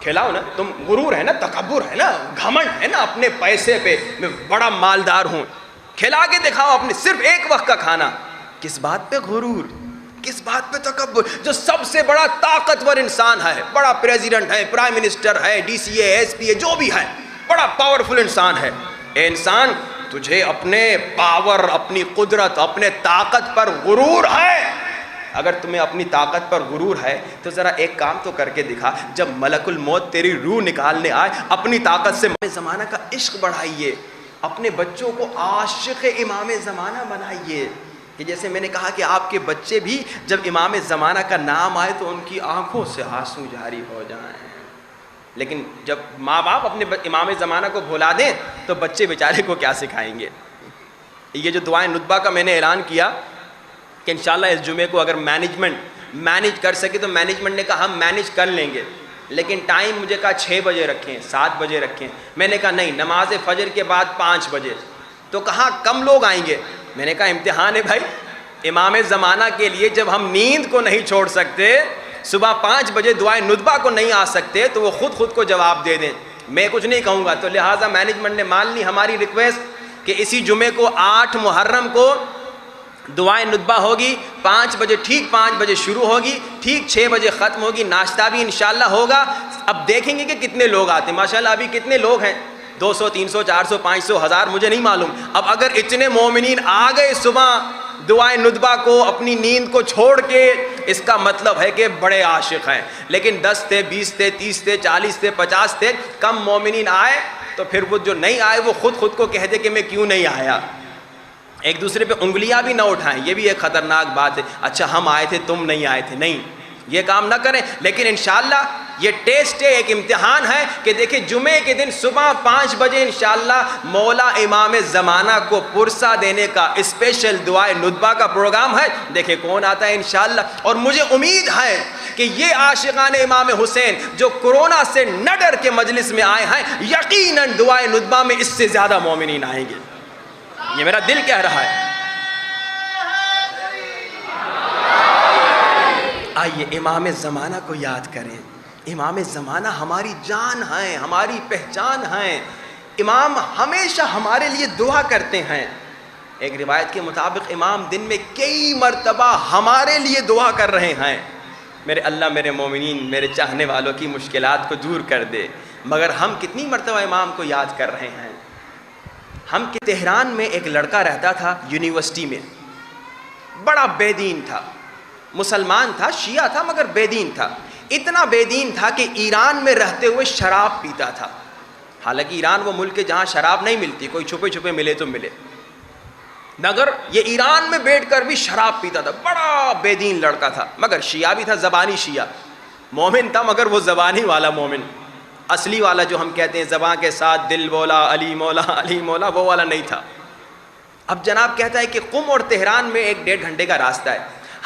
کھلاؤ نا۔ تم غرور ہے نا، تکبر ہے نا، گھمنڈ ہے نا اپنے پیسے پہ، میں بڑا مالدار ہوں، کھلا کے دکھاؤ اپنے صرف ایک وقت کا کھانا۔ کس بات پہ غرور، کس بات پہ تکبر؟ جو سب سے بڑا طاقتور انسان ہے، بڑا پریزیڈنٹ ہے، پرائم منسٹر ہے، ڈی سی اے، ایس پی اے، جو بھی ہے، بڑا پاورفل انسان ہے، اے انسان تجھے اپنے پاور، اپنی قدرت، اپنے طاقت پر غرور ہے؟ اگر تمہیں اپنی طاقت پر غرور ہے تو ذرا ایک کام تو کر کے دکھا، جب ملک الموت تیری روح نکالنے آئے اپنی طاقت سے زمانہ کا عشق بڑھائیے، اپنے بچوں کو عاشق امام زمانہ بنائیے، کہ جیسے میں نے کہا کہ آپ کے بچے بھی جب امام زمانہ کا نام آئے تو ان کی آنکھوں سے آنسو جاری ہو جائیں۔ لیکن جب ماں باپ اپنے امام زمانہ کو بھلا دیں تو بچے بیچارے کو کیا سکھائیں گے؟ یہ جو دعائیں ندبہ کا میں نے اعلان کیا کہ انشاءاللہ اس جمعے کو اگر مینجمنٹ مینیج کر سکے تو مینجمنٹ نے کہا ہم مینیج کر لیں گے، لیکن ٹائم مجھے کہا 6 بجے رکھیں، 7 بجے رکھیں، میں نے کہا نہیں، نماز فجر کے بعد 5 بجے، تو کہاں کم لوگ آئیں گے، میں نے کہا امتحان ہے بھائی، امام زمانہ کے لیے جب ہم نیند کو نہیں چھوڑ سکتے، صبح 5 بجے دعائیں ندبہ کو نہیں آ سکتے، تو وہ خود کو جواب دے دیں، میں کچھ نہیں کہوں گا۔ تو لہٰذا مینجمنٹ نے مان لی ہماری ریکویسٹ کہ اسی جمعے کو 8 محرم کو دعائیں ندبہ ہوگی، 5 بجے، ٹھیک 5 بجے شروع ہوگی، ٹھیک 6 بجے ختم ہوگی، ناشتہ بھی انشاءاللہ ہوگا۔ اب دیکھیں گے کہ کتنے لوگ آتے ہیں، ماشاءاللہ ابھی کتنے لوگ ہیں، 200 300 400 500 1000 مجھے نہیں معلوم۔ اب اگر اتنے مومنین آ گئے صبح دعائیں ندبہ کو اپنی نیند کو چھوڑ کے، اس کا مطلب ہے کہ بڑے عاشق ہیں۔ لیکن 10 تھے، 20 تھے، 30 تھے، 40 تھے، 50 تھے، کم مومنین آئے تو پھر وہ جو نہیں آئے وہ خود کو کہہ دے کہ میں کیوں نہیں آیا۔ ایک دوسرے پہ انگلیاں بھی نہ اٹھائیں، یہ بھی ایک خطرناک بات ہے، اچھا ہم آئے تھے تم نہیں آئے تھے، نہیں، یہ کام نہ کریں۔ لیکن انشاءاللہ یہ ٹیسٹ ہے، ایک امتحان ہے کہ دیکھیں جمعے کے دن صبح 5 بجے انشاءاللہ مولا امام زمانہ کو پرسہ دینے کا اسپیشل دعائے ندبہ کا پروگرام ہے، دیکھیں کون آتا ہے انشاءاللہ۔ اور مجھے امید ہے کہ یہ عاشقان امام حسین جو کرونا سے نہ ڈر کے مجلس میں آئے ہیں، یقیناً دعائے ندبہ میں اس سے زیادہ مومنین آئیں گے، یہ میرا دل کہہ رہا ہے۔ آئیے امام زمانہ کو یاد کریں، امام زمانہ ہماری جان ہیں، ہماری پہچان ہیں، امام ہمیشہ ہمارے لیے دعا کرتے ہیں۔ ایک روایت کے مطابق امام دن میں کئی مرتبہ ہمارے لیے دعا کر رہے ہیں، میرے اللہ میرے مومنین، میرے چاہنے والوں کی مشکلات کو دور کر دے، مگر ہم کتنی مرتبہ امام کو یاد کر رہے ہیں؟ ہم کہ تہران میں ایک لڑکا رہتا تھا یونیورسٹی میں، بڑا بے دین تھا، مسلمان تھا، شیعہ تھا مگر بے دین تھا، اتنا بے دین تھا کہ ایران میں رہتے ہوئے شراب پیتا تھا، حالانکہ ایران وہ ملک ہے جہاں شراب نہیں ملتی، کوئی چھپے چھپے ملے تو ملے، مگر یہ ایران میں بیٹھ کر بھی شراب پیتا تھا، بڑا بے دین لڑکا تھا، مگر شیعہ بھی تھا، زبانی شیعہ، مومن تھا مگر وہ زبانی والا مومن، اصلی والا جو ہم کہتے ہیں زبان کے ساتھ دل بولا علی مولا علی مولا، وہ والا نہیں تھا۔ اب جناب کہتا ہے کہ قم اور تہران میں 1-1.5 گھنٹے کا راستہ ہے،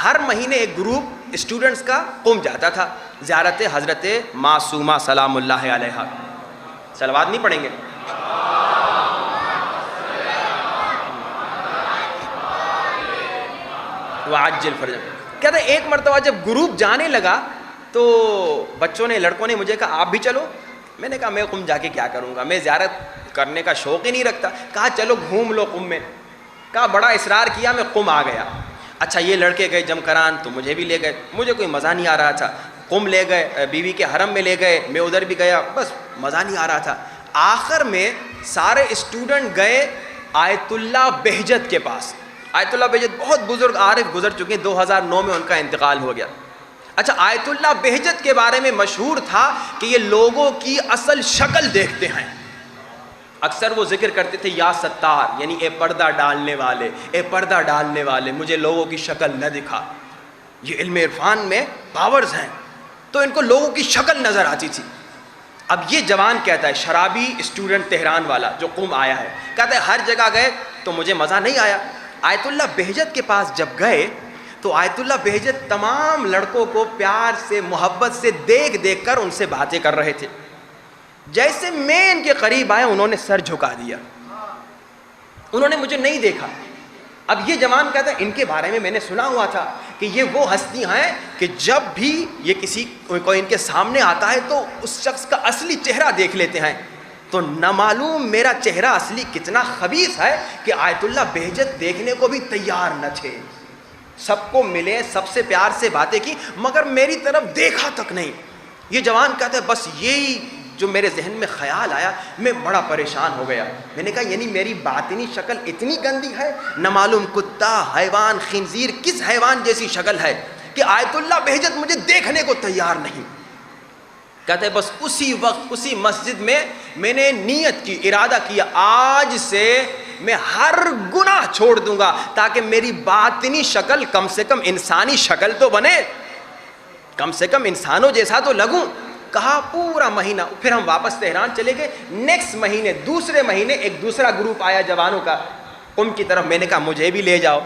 ہر مہینے ایک گروپ اسٹوڈنٹس کا قم جاتا تھا زیارت حضرت معصومہ سلام اللہ علیہا۔ صلوات نہیں پڑھیں گے؟ وعجل فرجہ۔ کہتا ہے ایک مرتبہ جب گروپ جانے لگا تو بچوں نے، لڑکوں نے مجھے کہا آپ بھی چلو، میں نے کہا میں قم جا کے کیا کروں گا، میں زیارت کرنے کا شوق ہی نہیں رکھتا، کہا چلو گھوم لو قم میں، کہا بڑا اصرار کیا، میں قم آ گیا۔ اچھا یہ لڑکے گئے جمکران تو مجھے بھی لے گئے، مجھے کوئی مزہ نہیں آ رہا تھا، قم لے گئے، بیوی کے حرم میں لے گئے، میں ادھر بھی گیا، بس مزہ نہیں آ رہا تھا۔ آخر میں سارے اسٹوڈنٹ گئے آیت اللہ بہجت کے پاس۔ آیت اللہ بہجت بہت بزرگ عارف گزر چکے ہیں، 2009 میں ان کا انتقال ہو گیا۔ اچھا آیت اللہ بہجت کے بارے میں مشہور تھا کہ یہ لوگوں کی اصل شکل دیکھتے ہیں، اکثر وہ ذکر کرتے تھے یا ستار، یعنی اے پردہ ڈالنے والے، اے پردہ ڈالنے والے، مجھے لوگوں کی شکل نہ دکھا۔ یہ علم عرفان میں پاورز ہیں، تو ان کو لوگوں کی شکل نظر آتی تھی۔ اب یہ جوان کہتا ہے، شرابی اسٹوڈنٹ تہران والا جو قم آیا ہے، کہتا ہے ہر جگہ گئے تو مجھے مزہ نہیں آیا۔ آیت اللہ بہجت کے پاس جب گئے تو آیت اللہ بہجت تمام لڑکوں کو پیار سے محبت سے دیکھ دیکھ کر ان سے باتیں کر رہے تھے۔ جیسے میں ان کے قریب آیا انہوں نے سر جھکا دیا، انہوں نے مجھے نہیں دیکھا۔ اب یہ جوان کہتا ہے ان کے بارے میں نے سنا ہوا تھا کہ یہ وہ ہستی ہیں کہ جب بھی یہ کسی کوئی ان کے سامنے آتا ہے تو اس شخص کا اصلی چہرہ دیکھ لیتے ہیں، تو نہ معلوم میرا چہرہ اصلی کتنا خبیث ہے کہ آیت اللہ بہجت دیکھنے کو بھی تیار نہ تھے، سب کو ملے، سب سے پیار سے باتیں کی مگر میری طرف دیکھا تک نہیں۔ یہ جوان کہتا ہے بس یہی جو میرے ذہن میں خیال آیا، میں بڑا پریشان ہو گیا۔ میں نے کہا یعنی میری باطنی شکل اتنی گندی ہے، نہ معلوم کتا، حیوان، خنزیر، کس حیوان جیسی شکل ہے کہ آیت اللہ بہجت مجھے دیکھنے کو تیار نہیں۔ کہتے ہیں بس اسی وقت اسی مسجد میں نے نیت کی، ارادہ کیا، آج سے میں ہر گناہ چھوڑ دوں گا تاکہ میری باطنی شکل کم سے کم انسانی شکل تو بنے، کم سے کم انسانوں جیسا تو لگوں۔ کہا پورا مہینہ، پھر ہم واپس تہران چلے گئے۔ نیکسٹ مہینے، دوسرے مہینے ایک دوسرا گروپ آیا جوانوں کا قم کی طرف، میں نے کہا مجھے بھی لے جاؤ۔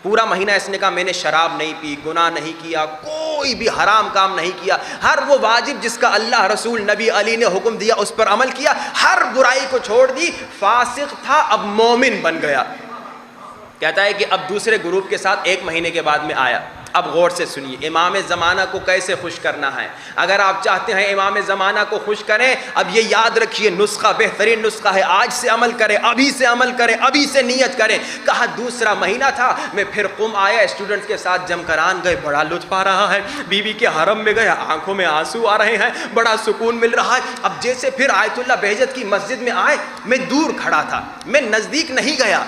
پورا مہینہ اس نے کہا میں نے شراب نہیں پی، گناہ نہیں کیا، کوئی بھی حرام کام نہیں کیا، ہر وہ واجب جس کا اللہ رسول نبی علی نے حکم دیا اس پر عمل کیا، ہر برائی کو چھوڑ دی، فاسق تھا اب مومن بن گیا۔ کہتا ہے کہ اب دوسرے گروپ کے ساتھ 1 مہینے کے بعد میں آیا۔ اب غور سے سنیے امام زمانہ کو کیسے خوش کرنا ہے۔ اگر آپ چاہتے ہیں امام زمانہ کو خوش کریں، اب یہ یاد رکھیے نسخہ بہترین نسخہ ہے، آج سے عمل کریں، ابھی سے عمل کریں، ابھی سے نیت کریں۔ کہا دوسرا مہینہ تھا، میں پھر قم آیا، اسٹوڈنٹس کے ساتھ جمکران گئے، بڑا لطف آ رہا ہے، بیوی کے حرم میں گیا، آنکھوں میں آنسو آ رہے ہیں، بڑا سکون مل رہا ہے۔ اب جیسے پھر آیت اللہ بہجت کی مسجد میں آئے، میں دور کھڑا تھا، میں نزدیک نہیں گیا،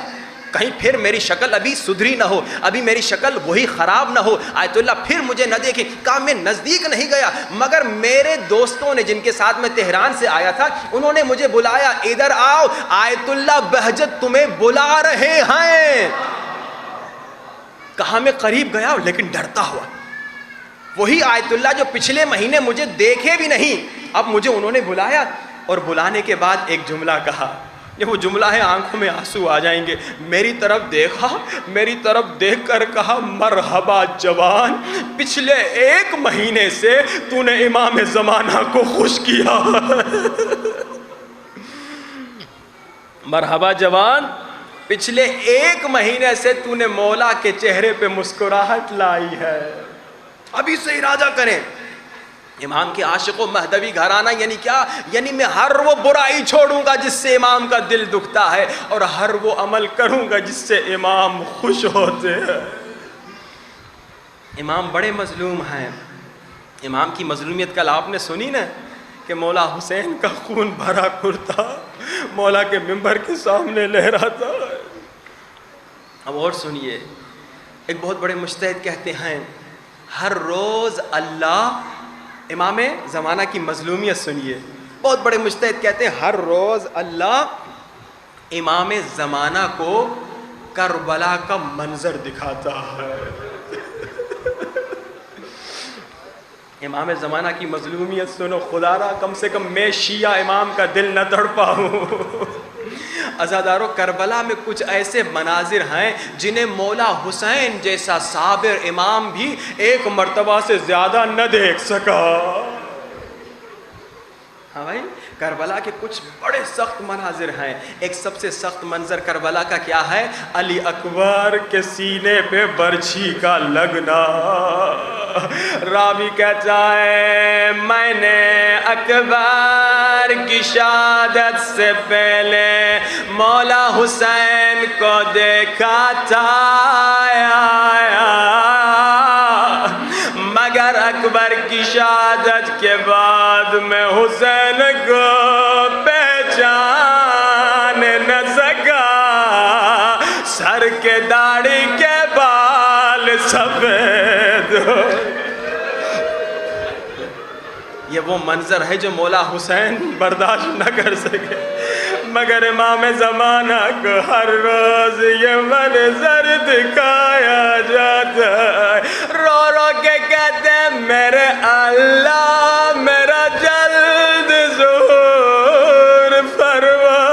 کہیں پھر میری شکل ابھی سدھری نہ ہو، ابھی میری شکل وہی خراب نہ ہو، آیت اللہ پھر مجھے نہ دیکھے۔ کہا میں نزدیک نہیں گیا مگر میرے دوستوں نے جن کے ساتھ میں تہران سے آیا تھا انہوں نے مجھے بلایا، ادھر آؤ آیت اللہ بہجت تمہیں بلا رہے ہیں۔ کہا میں قریب گیا لیکن ڈرتا ہوا، وہی آیت اللہ جو پچھلے مہینے مجھے دیکھے بھی نہیں، اب مجھے انہوں نے بلایا اور بلانے کے بعد ایک جملہ کہا، یہ وہ جملہ ہے آنکھوں میں آنسو آ جائیں گے۔ میری طرف دیکھا، میری طرف دیکھ کر کہا مرحبا جوان، پچھلے 1 مہینے سے تو نے امام زمانہ کو خوش کیا۔ مرحبا جوان، پچھلے 1 مہینے سے تو نے مولا کے چہرے پہ مسکراہٹ لائی ہے، ابھی سے ارادہ کریں۔ امام کے عاشق و مہدوی گھرانہ یعنی کیا؟ یعنی میں ہر وہ برائی چھوڑوں گا جس سے امام کا دل دکھتا ہے، اور ہر وہ عمل کروں گا جس سے امام خوش ہوتے ہیں۔ امام بڑے مظلوم ہیں۔ امام کی مظلومیت کل آپ نے سنی نا، کہ مولا حسین کا خون بھرا کرتا مولا کے ممبر کے سامنے لہراتا۔ اب اور سنیے، ایک بہت بڑے مجتہد کہتے ہیں ہر روز اللہ، امام زمانہ کی مظلومیت سنیے، بہت بڑے مجتہد کہتے ہیں ہر روز اللہ امام زمانہ کو کربلا کا منظر دکھاتا ہے۔ امام زمانہ کی مظلومیت سنو، خدا را کم سے کم میں شیعہ امام کا دل نہ تڑپا ہوں۔ عزادارو، کربلا میں کچھ ایسے مناظر ہیں جنہیں مولا حسین جیسا صابر امام بھی ایک مرتبہ سے زیادہ نہ دیکھ سکا۔ ہاں بھائی، کربلا کے کچھ بڑے سخت مناظر ہیں۔ ایک سب سے سخت منظر کربلا کا کیا ہے؟ علی اکبر کے سینے پہ برچھی کا لگنا۔ راوی کہتا ہے میں نے اکبر کی شہادت سے پہلے مولا حسین کو دیکھا تھا، مگر اکبر کی شہادت کے بعد میں حسین کو پہچان نہ سکا، سر کے داڑھی کے بال سفید۔ یہ وہ منظر ہے جو مولا حسین برداشت نہ کر سکے، مگر امام زمانہ کو ہر روز یہ منظر دکھایا جاتا ہے۔ رو رو کے کہتے ہیں میرے اللہ میرا جلد ظہور فرما،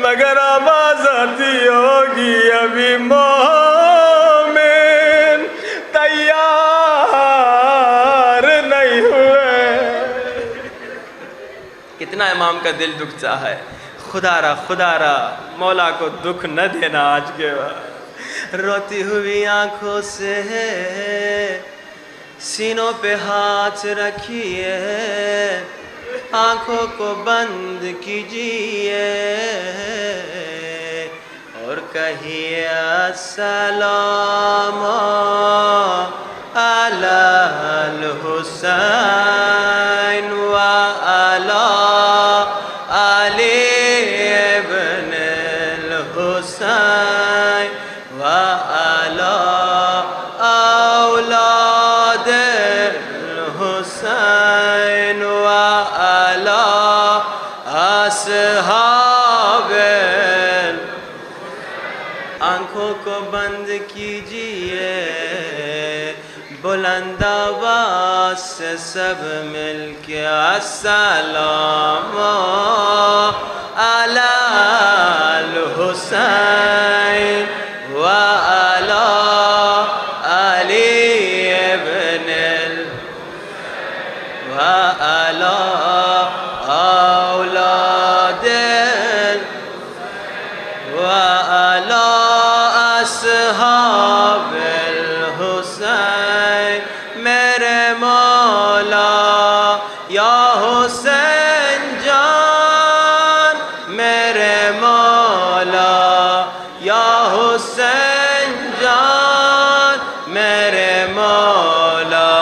مگر آواز آتی ہوگی ابھی مومن تیار نہیں ہوئے۔ کتنا امام کا دل دکھتا ہے۔ خدا را مولا کو دکھ نہ دینا آج کے بعد۔ روتی ہوئی آنکھوں سے سینوں پہ ہاتھ رکھیے، آنکھوں کو بند کیجیے اور کہیے السلام علی الحسین و علی علی ابن الحسین و علی اولاد الحسین و علی اصحاب۔ آنکھوں کو بند کیجیے، بلند آواز سے سب مل کے السلام علی الحسین و علی علی ابن و علی اولاد و علی اصحاب الحسین۔ میرے مولا یا حسین جان، میرے مولا یا حسین جان، میرے مولا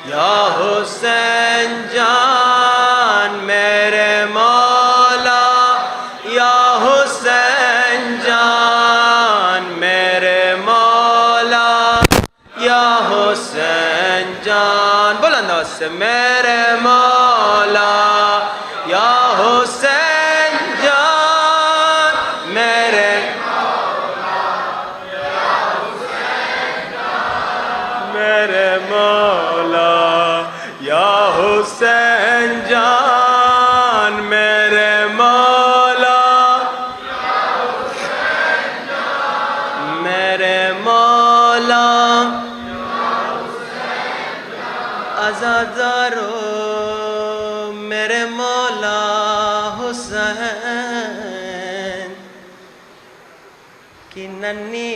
یا حسین جان، میرے مولا یا حسین جان، میرے مولا یا حسین جان۔ بلند آواز سے میرے مولا یا حسین جان، میرے میرے مولا یا حسین جان، میرے مولا میرے مولا۔ عزادارو، میرے مولا حسین کی ننھی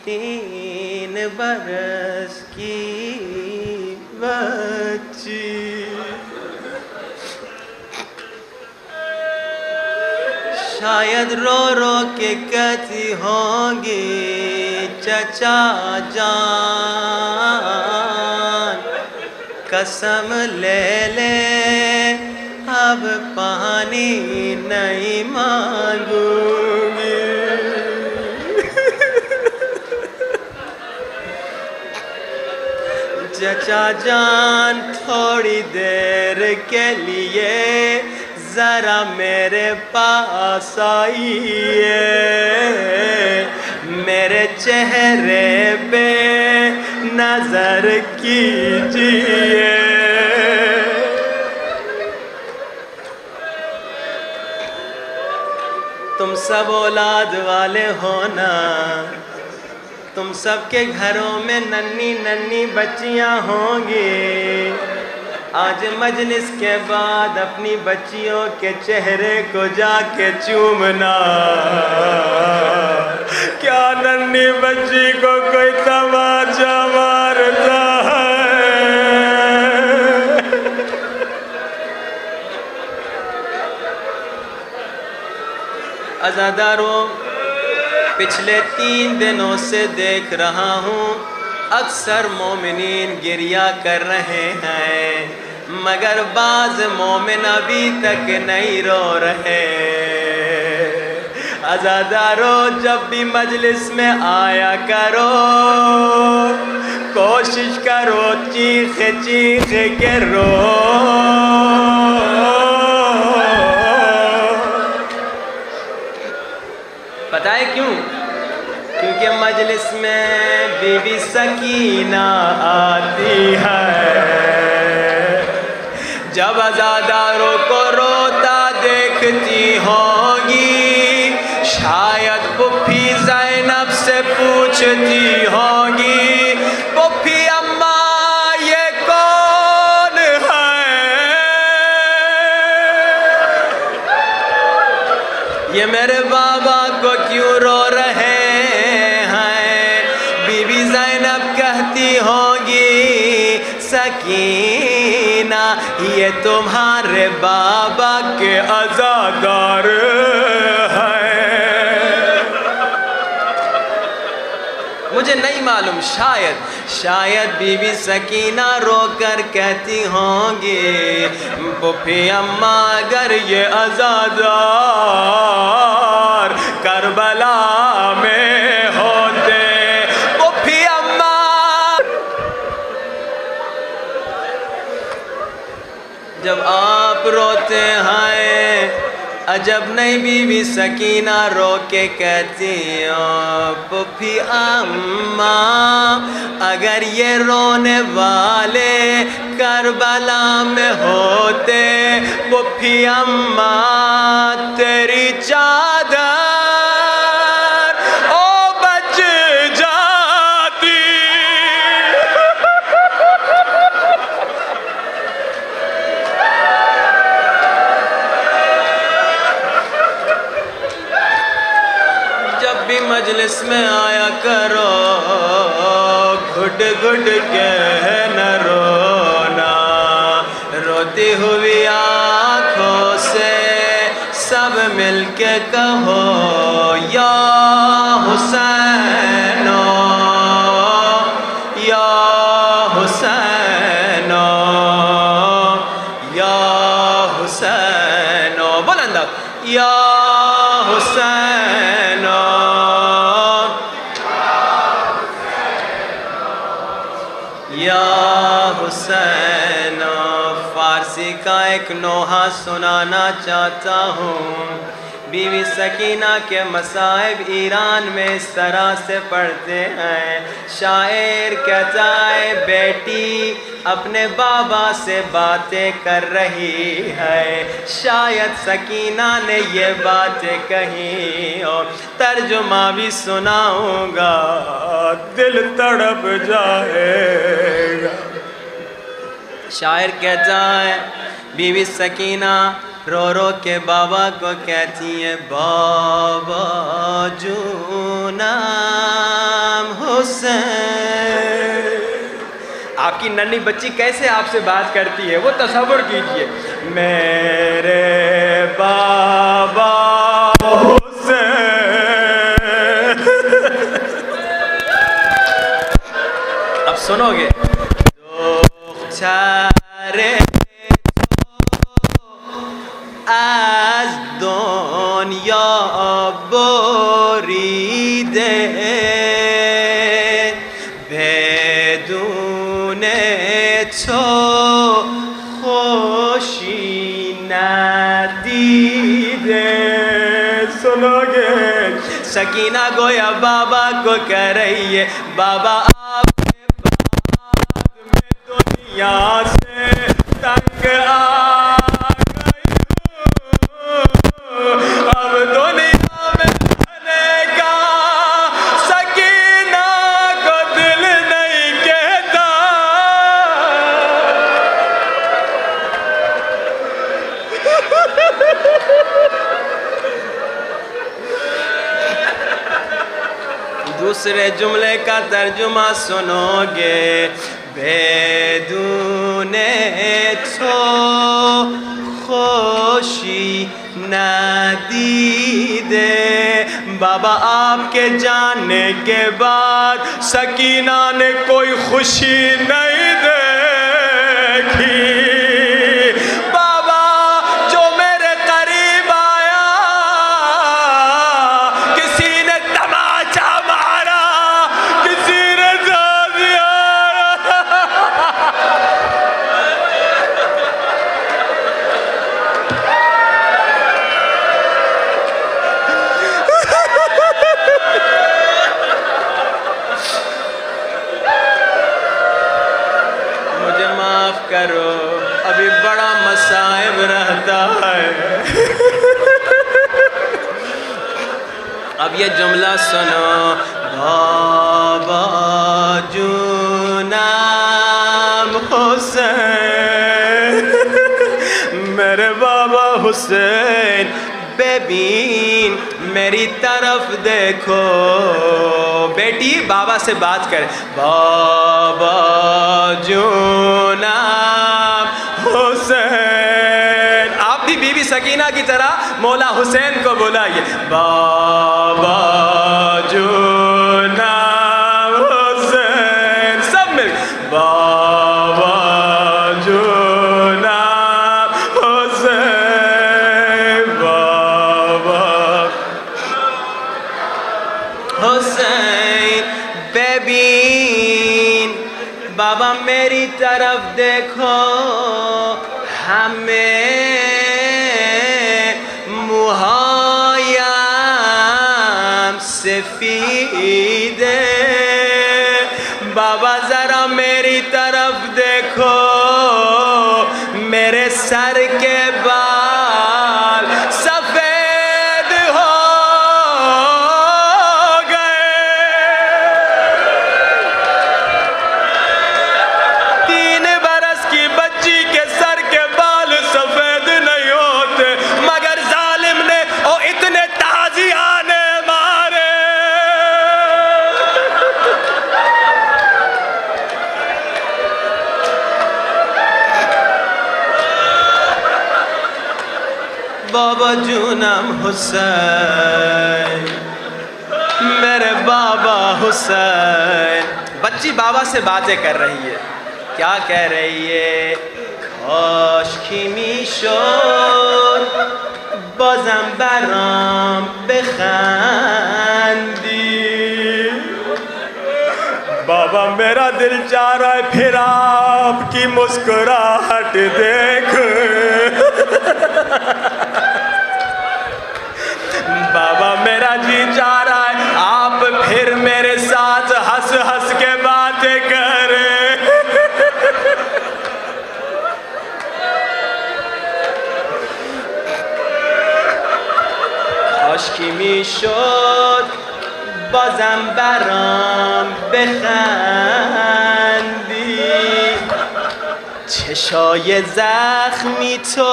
3 برس کی بچی شاید رو رو کے کہتی ہوں گی چچا جان قسم لے لے اب پانی نہیں مانگوں گی چچا جان تھوڑی دیر کے لیے ذرا میرے پاس آئیے میرے چہرے پہ نظر کیجیے تم سب اولاد والے ہو نا تم سب کے گھروں میں ننھی ننھی بچیاں ہوں گی آج مجلس کے بعد اپنی بچیوں کے چہرے کو جا کے چومنا کیا ننھی بچی کو کوئی تماچا مارتا ہے عزاداروں پچھلے 3 دنوں سے دیکھ رہا ہوں اکثر مومنین گریہ کر رہے ہیں مگر بعض مومن ابھی تک نہیں رو رہے عزاداروں جب بھی مجلس میں آیا کرو کوشش کرو چیخ چیخ کے رو پتہ ہے کیوں کیونکہ مجلس میں بی بی سکینہ آتی ہے جب عزاداروں کو روتا دیکھتی ہوگی شاید پھوپھی زینب سے پوچھتی ہوگی پھوپھی اماں یہ کون ہے یہ میرے بابا کو کیوں رو رہے ہیں بی بی زینب کہتی ہوگی سکینہ یہ تمہارے بابا کے عزادار ہیں مجھے نہیں معلوم شاید بی بی سکینہ رو کر کہتی ہوں گی پھوپھی اماں اگر یہ عزادار کربلا میں ہوتے پھوپھی اماں جب آپ روتے ہیں عجب نہیں بی بی سکینہ رو کے کہتی پھوپھی اماں اگر یہ رونے والے کربلا میں ہوتے پھوپھی اماں تیری چادر او بچ جاتی جب بھی مجلس میں آیا کرو گھٹ گھٹ کے نہ رونا روتی ہوئی آنکھوں سے سب مل کے کہو یا حسینو یا حسینو یا حسینو بلند یا حسینو یا حسین فارسی کا ایک نوحہ سنانا چاہتا ہوں بی بی سکینہ کے مصائب ایران میں اس طرح سے پڑھتے ہیں شاعر کہتا ہے بیٹی اپنے بابا سے باتیں کر رہی ہے شاید سکینہ نے یہ باتیں کہیں اور ترجمہ بھی سناؤں گا دل تڑپ جائے گا شاعر کہتا ہے بی بی سکینہ رو رو کے بابا کو کہتی ہے بابا جو نام حسین آپ کی ننھی بچی کیسے آپ سے بات کرتی ہے، وہ تصور کیجئے. میرے بابا حسین. اب سنو گے. دختر از دنیا بریده بدون تو خوشی ندیده. سنو گے. سکینہ گویا بابا کو کہہ رہی ہے بابا آپ کے بعد میں دنیا سے تنگ آ گئی ہوں. اب دنیا میں رہنے کا سکینہ کو دل نہیں کہتا. دوسرے جملے کا ترجمہ سنو گے. بدون تو خوشی ندیدے. بابا آپ کے جانے کے بعد سکینہ نے کوئی خوشی نہیں دیکھی. کرو ابھی بڑا مصائب رہتا ہے. اب یہ جملہ سنو. بابا جونام حسین. میرے بابا حسین ببین میری طرف دیکھو. بیٹی بابا سے بات کر. بابا جونام حسین. آپ بھی بی بی سکینہ کی طرح مولا حسین کو بلائیے. بابا جونام حسین. سب مل. بابا جونام حسین. بابا حسین ببین بابا میری طرف دیکھو. ہمیں موہایم سفید. بابا ذرا میری طرف دیکھو. میرے سر کے بال سفید ہو گئے. 3 برس کی بچی کے سر کے بال سفید نہیں ہوتے مگر ظالم نے اور اتنے تازیانے مارے. بابا جونم حسین میرے بابا حسین. بچی بابا سے باتیں کر رہی ہے. کیا کہہ رہی ہے؟ کاش کی میشد بازم برام بخندی. بابا میرا دل چاہ رہا ہے پھر آپ کی مسکراہٹ دیکھ. بابا میرا جی چاہ رہا ہے آپ پھر میرے ساتھ ہنس ہنس کے باتیں کریں. کاش کی میشد بازم برام بخندی. چشای زخمی تو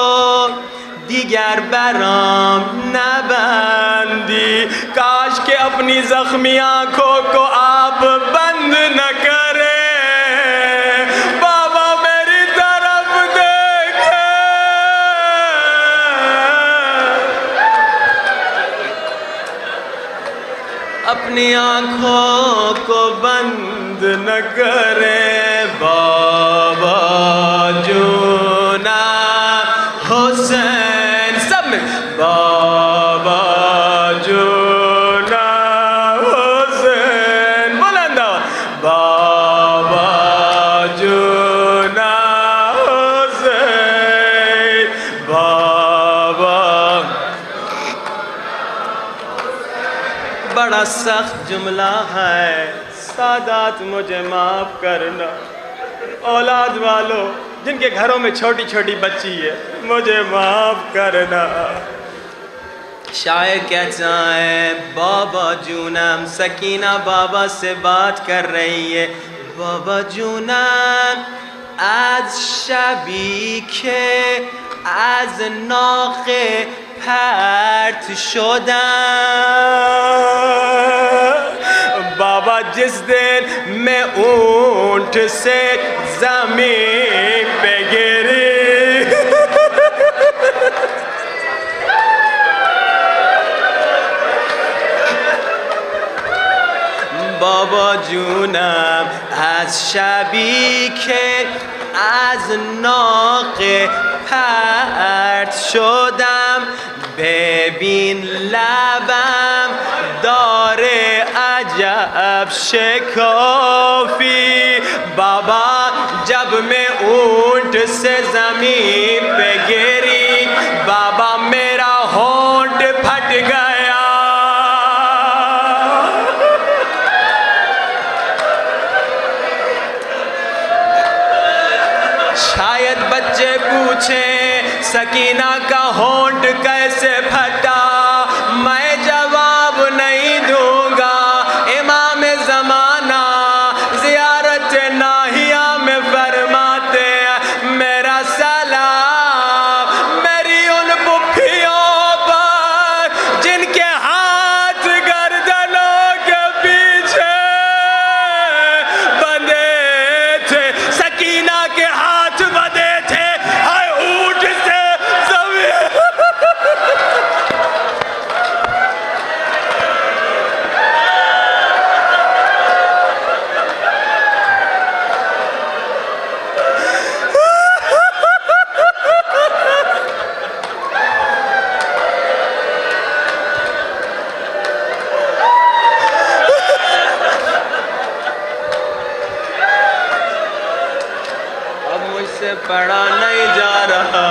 دیگر برام نبندی. کاش کہ اپنی زخمی آنکھوں کو آپ بند نہ کریں. اپنی آنکھوں کو بند نہ کرے بابا جونا حسین سب میں بابا جونا حسین بلند بابا جونا حسین بابا بڑا سخت جملہ ہے سادات مجھے معاف کرنا اولاد والوں جن کے گھروں میں چھوٹی چھوٹی بچی ہے مجھے معاف کرنا شاعر کہتا ہے بابا جونم سکینہ بابا سے بات کر رہی ہے بابا جونم از شبی که از ناخ پرت شدم بابا جس دن میں اونٹ سے زمین پہ گری بابا جونم از شبی که از ناق پرت شدم ببین لبم داره عجب شکافی بابا جب میں اونٹ سے زمین پہ گری بابا میرا ہونٹ پھٹ گیا شاید بچے پوچھیں سکینہ کا ہونٹ کیسے پھٹا میں جواب نہیں دوں گا امام زمانہ زیارت ناہیہ میں فرماتے ہیں میرا سلام میری ان پھپھیوں پر جن کے ہاتھ گردنوں کے پیچھے بندھے تھے سکینہ کے ہاتھ بندھے تھے ہائے اونٹ سے زمین پڑا نہیں جا رہا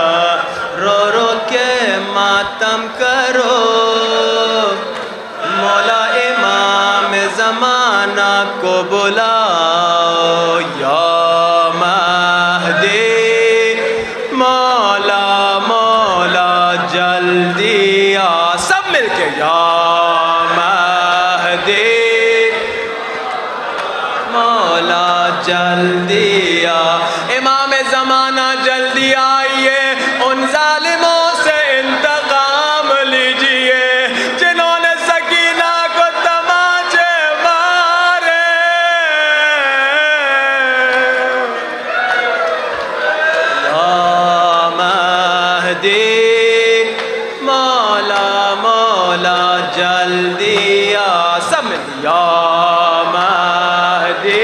رو رو کے ماتم کرو مولا امام زمانہ کو بلاؤ یا مہدی مولا مولا جلدی آ سب مل کے یا مہدی مولا جلدی آ امام زمانہ جلدی آئیے ان ظالموں سے انتقام لیجئے جنہوں نے سکینہ کو تماچے مارے یا مہدی مولا مولا جلدی آ سب مل یا مہدی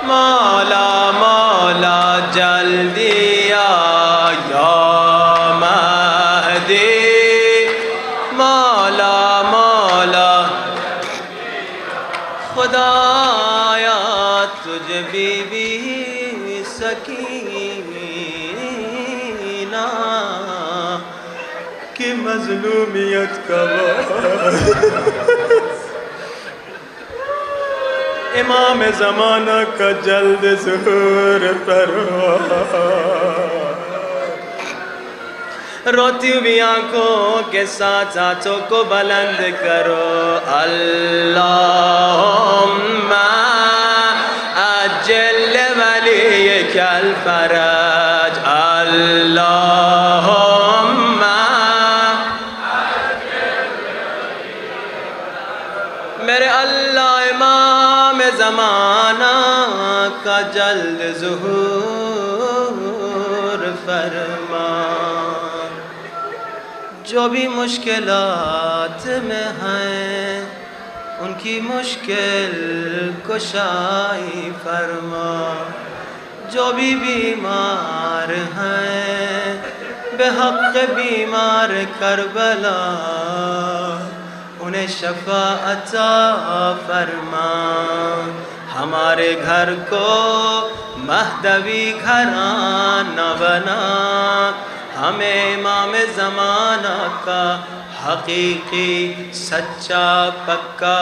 مولا مولا جلدی آ یا مہدی مولا مولا خدایا تجھ بی بی سکینہ کی مظلومیت کا امام زمانہ کا جلد ظہور فرما روتی ہوئی آنکھوں کے ساتھ ہاتھوں کو بلند کرو اللہم اجل ولیک الفرج اللہم میرے اللہ امام زمانہ کا جلد ظہور فرما جو بھی مشکلات میں ہیں ان کی مشکل کشائی فرما، جو بھی بیمار ہیں بے حق بیمار کربلا، انہیں شفا عطا فرما، ہمارے گھر کو مہدوی گھرانہ بنا، ہمیں امام زمانہ کا حقیقی سچا پکا